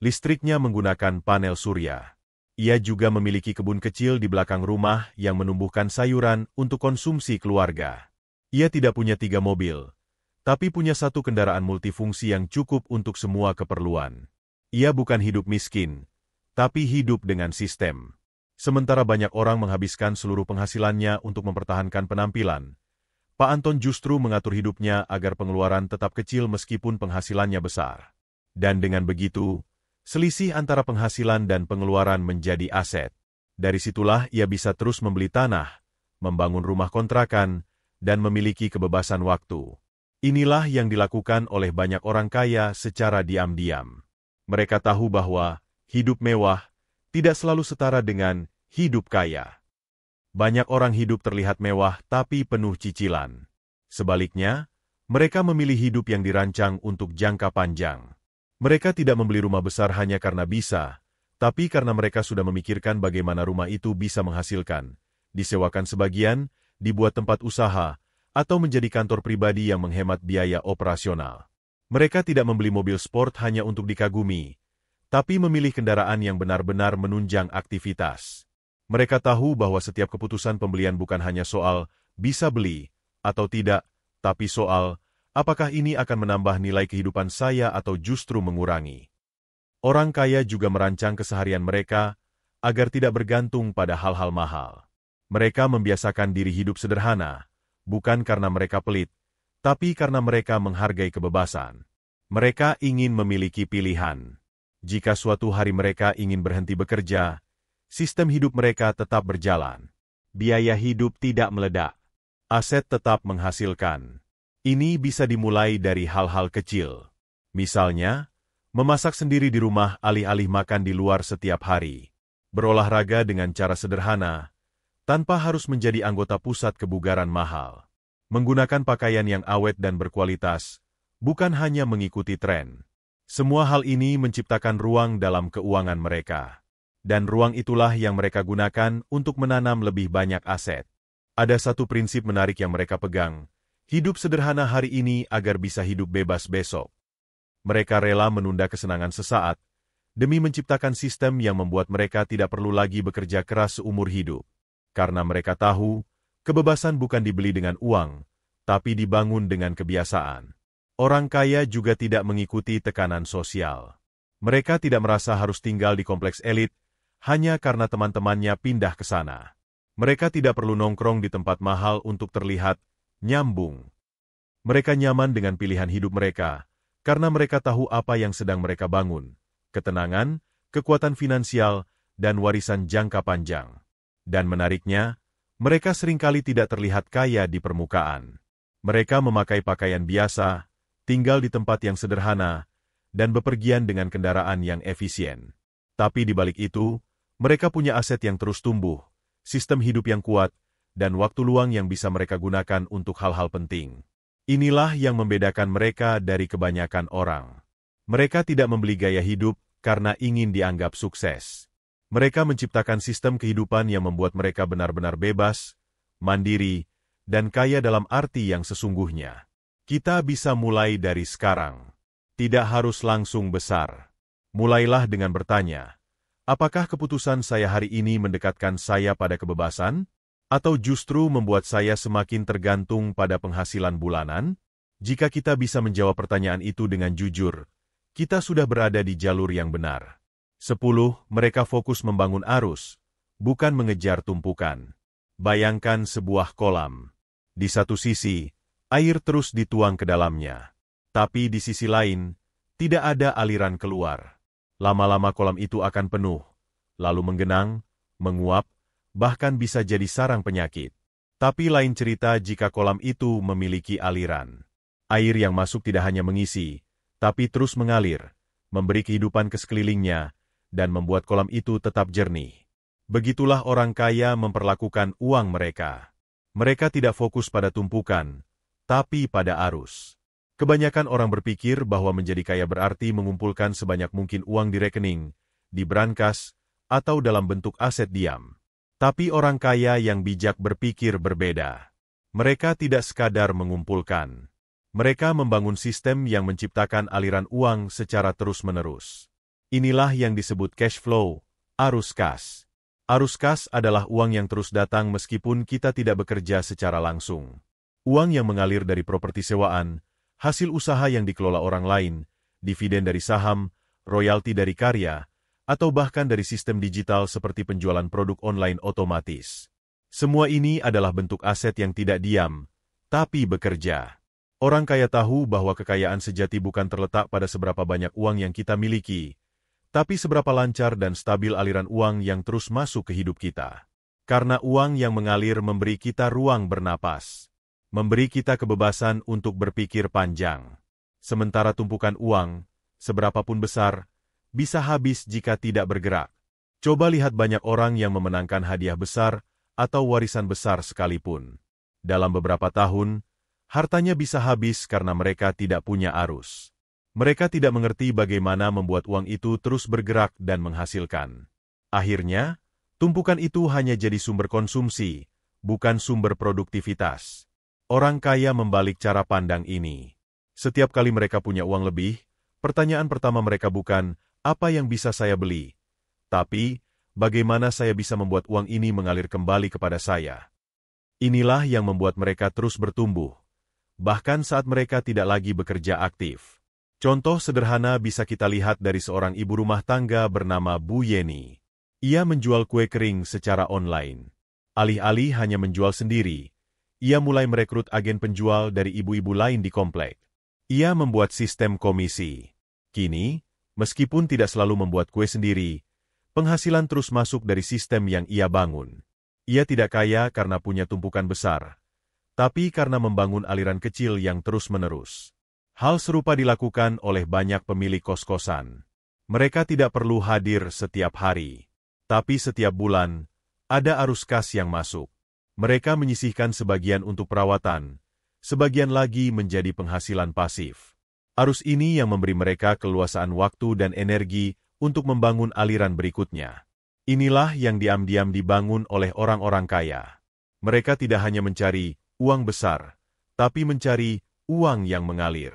A: listriknya menggunakan panel surya. Ia juga memiliki kebun kecil di belakang rumah yang menumbuhkan sayuran untuk konsumsi keluarga. Ia tidak punya 3 mobil, tapi punya 1 kendaraan multifungsi yang cukup untuk semua keperluan. Ia bukan hidup miskin, tapi hidup dengan sistem. Sementara banyak orang menghabiskan seluruh penghasilannya untuk mempertahankan penampilan, Pak Anton justru mengatur hidupnya agar pengeluaran tetap kecil meskipun penghasilannya besar. Dan dengan begitu, selisih antara penghasilan dan pengeluaran menjadi aset. Dari situlah ia bisa terus membeli tanah, membangun rumah kontrakan, dan memiliki kebebasan waktu. Inilah yang dilakukan oleh banyak orang kaya secara diam-diam. Mereka tahu bahwa hidup mewah tidak selalu setara dengan hidup kaya. Banyak orang hidup terlihat mewah tapi penuh cicilan. Sebaliknya, mereka memilih hidup yang dirancang untuk jangka panjang. Mereka tidak membeli rumah besar hanya karena bisa, tapi karena mereka sudah memikirkan bagaimana rumah itu bisa menghasilkan, disewakan sebagian, dibuat tempat usaha, atau menjadi kantor pribadi yang menghemat biaya operasional. Mereka tidak membeli mobil sport hanya untuk dikagumi, tapi memilih kendaraan yang benar-benar menunjang aktivitas. Mereka tahu bahwa setiap keputusan pembelian bukan hanya soal bisa beli atau tidak, tapi soal apakah ini akan menambah nilai kehidupan saya atau justru mengurangi. Orang kaya juga merancang keseharian mereka agar tidak bergantung pada hal-hal mahal. Mereka membiasakan diri hidup sederhana, bukan karena mereka pelit, tapi karena mereka menghargai kebebasan. Mereka ingin memiliki pilihan. Jika suatu hari mereka ingin berhenti bekerja, sistem hidup mereka tetap berjalan. Biaya hidup tidak meledak. Aset tetap menghasilkan. Ini bisa dimulai dari hal-hal kecil. Misalnya, memasak sendiri di rumah alih-alih makan di luar setiap hari. Berolahraga dengan cara sederhana, tanpa harus menjadi anggota pusat kebugaran mahal. Menggunakan pakaian yang awet dan berkualitas, bukan hanya mengikuti tren. Semua hal ini menciptakan ruang dalam keuangan mereka. Dan ruang itulah yang mereka gunakan untuk menanam lebih banyak aset. Ada satu prinsip menarik yang mereka pegang, hidup sederhana hari ini agar bisa hidup bebas besok. Mereka rela menunda kesenangan sesaat, demi menciptakan sistem yang membuat mereka tidak perlu lagi bekerja keras seumur hidup. Karena mereka tahu, kebebasan bukan dibeli dengan uang, tapi dibangun dengan kebiasaan. Orang kaya juga tidak mengikuti tekanan sosial. Mereka tidak merasa harus tinggal di kompleks elit, hanya karena teman-temannya pindah ke sana. Mereka tidak perlu nongkrong di tempat mahal untuk terlihat nyambung. Mereka nyaman dengan pilihan hidup mereka, karena mereka tahu apa yang sedang mereka bangun, ketenangan, kekuatan finansial, dan warisan jangka panjang. Dan menariknya, mereka seringkali tidak terlihat kaya di permukaan. Mereka memakai pakaian biasa, tinggal di tempat yang sederhana, dan bepergian dengan kendaraan yang efisien. Tapi di balik itu, mereka punya aset yang terus tumbuh, sistem hidup yang kuat, dan waktu luang yang bisa mereka gunakan untuk hal-hal penting. Inilah yang membedakan mereka dari kebanyakan orang. Mereka tidak membeli gaya hidup karena ingin dianggap sukses. Mereka menciptakan sistem kehidupan yang membuat mereka benar-benar bebas, mandiri, dan kaya dalam arti yang sesungguhnya. Kita bisa mulai dari sekarang. Tidak harus langsung besar. Mulailah dengan bertanya, apakah keputusan saya hari ini mendekatkan saya pada kebebasan? Atau justru membuat saya semakin tergantung pada penghasilan bulanan? Jika kita bisa menjawab pertanyaan itu dengan jujur, kita sudah berada di jalur yang benar. 10. Mereka fokus membangun arus, bukan mengejar tumpukan. Bayangkan sebuah kolam. Di satu sisi, air terus dituang ke dalamnya. Tapi di sisi lain, tidak ada aliran keluar. Lama-lama kolam itu akan penuh, lalu menggenang, menguap, bahkan bisa jadi sarang penyakit. Tapi lain cerita jika kolam itu memiliki aliran. Air yang masuk tidak hanya mengisi, tapi terus mengalir, memberi kehidupan ke sekelilingnya, dan membuat kolam itu tetap jernih. Begitulah orang kaya memperlakukan uang mereka. Mereka tidak fokus pada tumpukan, tapi pada arus. Kebanyakan orang berpikir bahwa menjadi kaya berarti mengumpulkan sebanyak mungkin uang di rekening, di brankas, atau dalam bentuk aset diam. Tapi orang kaya yang bijak berpikir berbeda. Mereka tidak sekadar mengumpulkan. Mereka membangun sistem yang menciptakan aliran uang secara terus-menerus. Inilah yang disebut cash flow, arus kas. Arus kas adalah uang yang terus datang meskipun kita tidak bekerja secara langsung. Uang yang mengalir dari properti sewaan, hasil usaha yang dikelola orang lain, dividen dari saham, royalti dari karya, atau bahkan dari sistem digital seperti penjualan produk online otomatis. Semua ini adalah bentuk aset yang tidak diam, tapi bekerja. Orang kaya tahu bahwa kekayaan sejati bukan terletak pada seberapa banyak uang yang kita miliki, tapi seberapa lancar dan stabil aliran uang yang terus masuk ke hidup kita. Karena uang yang mengalir memberi kita ruang bernapas, memberi kita kebebasan untuk berpikir panjang. Sementara tumpukan uang, seberapapun besar, bisa habis jika tidak bergerak. Coba lihat banyak orang yang memenangkan hadiah besar atau warisan besar sekalipun. Dalam beberapa tahun, hartanya bisa habis karena mereka tidak punya arus. Mereka tidak mengerti bagaimana membuat uang itu terus bergerak dan menghasilkan. Akhirnya, tumpukan itu hanya jadi sumber konsumsi, bukan sumber produktivitas. Orang kaya membalik cara pandang ini. Setiap kali mereka punya uang lebih, pertanyaan pertama mereka bukan, apa yang bisa saya beli? Tapi, bagaimana saya bisa membuat uang ini mengalir kembali kepada saya? Inilah yang membuat mereka terus bertumbuh, bahkan saat mereka tidak lagi bekerja aktif. Contoh sederhana bisa kita lihat dari seorang ibu rumah tangga bernama Bu Yeni. Ia menjual kue kering secara online. Alih-alih hanya menjual sendiri, ia mulai merekrut agen penjual dari ibu-ibu lain di komplek. Ia membuat sistem komisi. Kini, meskipun tidak selalu membuat kue sendiri, penghasilan terus masuk dari sistem yang ia bangun. Ia tidak kaya karena punya tumpukan besar, tapi karena membangun aliran kecil yang terus-menerus. Hal serupa dilakukan oleh banyak pemilik kos-kosan. Mereka tidak perlu hadir setiap hari, tapi setiap bulan, ada arus kas yang masuk. Mereka menyisihkan sebagian untuk perawatan, sebagian lagi menjadi penghasilan pasif. Arus ini yang memberi mereka keluasaan waktu dan energi untuk membangun aliran berikutnya. Inilah yang diam-diam dibangun oleh orang-orang kaya. Mereka tidak hanya mencari uang besar, tapi mencari uang yang mengalir.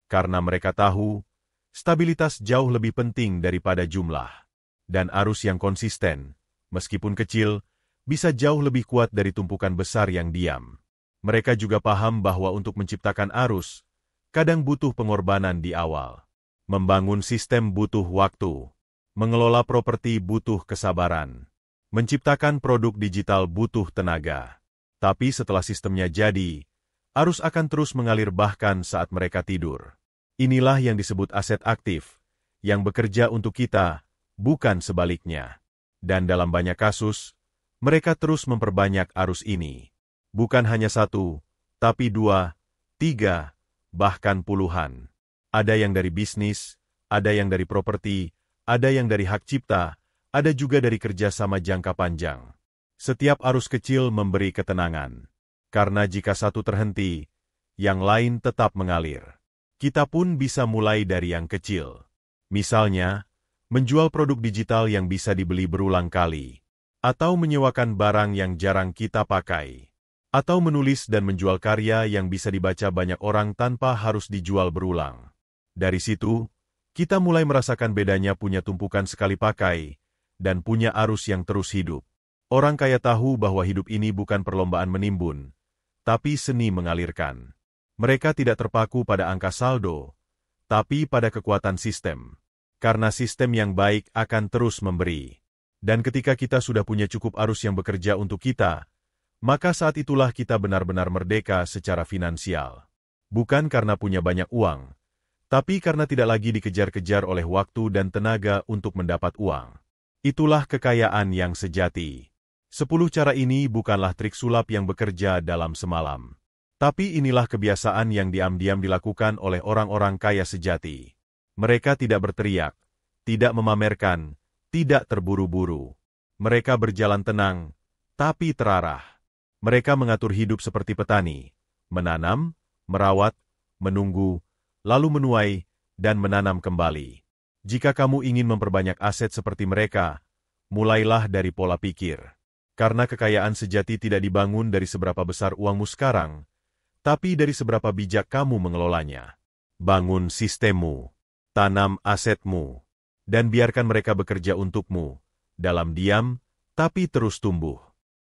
A: Karena mereka tahu, stabilitas jauh lebih penting daripada jumlah. Dan arus yang konsisten, meskipun kecil, bisa jauh lebih kuat dari tumpukan besar yang diam. Mereka juga paham bahwa untuk menciptakan arus, kadang butuh pengorbanan di awal. Membangun sistem butuh waktu. Mengelola properti butuh kesabaran. Menciptakan produk digital butuh tenaga. Tapi setelah sistemnya jadi, arus akan terus mengalir bahkan saat mereka tidur. Inilah yang disebut aset aktif, yang bekerja untuk kita, bukan sebaliknya. Dan dalam banyak kasus, mereka terus memperbanyak arus ini. Bukan hanya satu, tapi 2, 3, bahkan puluhan. Ada yang dari bisnis, ada yang dari properti, ada yang dari hak cipta, ada juga dari kerjasama jangka panjang. Setiap arus kecil memberi ketenangan. Karena jika satu terhenti, yang lain tetap mengalir. Kita pun bisa mulai dari yang kecil. Misalnya, menjual produk digital yang bisa dibeli berulang kali, atau menyewakan barang yang jarang kita pakai, atau menulis dan menjual karya yang bisa dibaca banyak orang tanpa harus dijual berulang. Dari situ, kita mulai merasakan bedanya punya tumpukan sekali pakai dan punya arus yang terus hidup. Orang kaya tahu bahwa hidup ini bukan perlombaan menimbun, tapi seni mengalirkan. Mereka tidak terpaku pada angka saldo, tapi pada kekuatan sistem. Karena sistem yang baik akan terus memberi. Dan ketika kita sudah punya cukup arus yang bekerja untuk kita, maka saat itulah kita benar-benar merdeka secara finansial. Bukan karena punya banyak uang, tapi karena tidak lagi dikejar-kejar oleh waktu dan tenaga untuk mendapat uang. Itulah kekayaan yang sejati. 10 cara ini bukanlah trik sulap yang bekerja dalam semalam. Tapi inilah kebiasaan yang diam-diam dilakukan oleh orang-orang kaya sejati. Mereka tidak berteriak, tidak memamerkan, tidak terburu-buru. Mereka berjalan tenang, tapi terarah. Mereka mengatur hidup seperti petani, menanam, merawat, menunggu, lalu menuai, dan menanam kembali. Jika kamu ingin memperbanyak aset seperti mereka, mulailah dari pola pikir. Karena kekayaan sejati tidak dibangun dari seberapa besar uangmu sekarang, tapi dari seberapa bijak kamu mengelolanya. Bangun sistemmu, tanam asetmu, dan biarkan mereka bekerja untukmu, dalam diam, tapi terus tumbuh.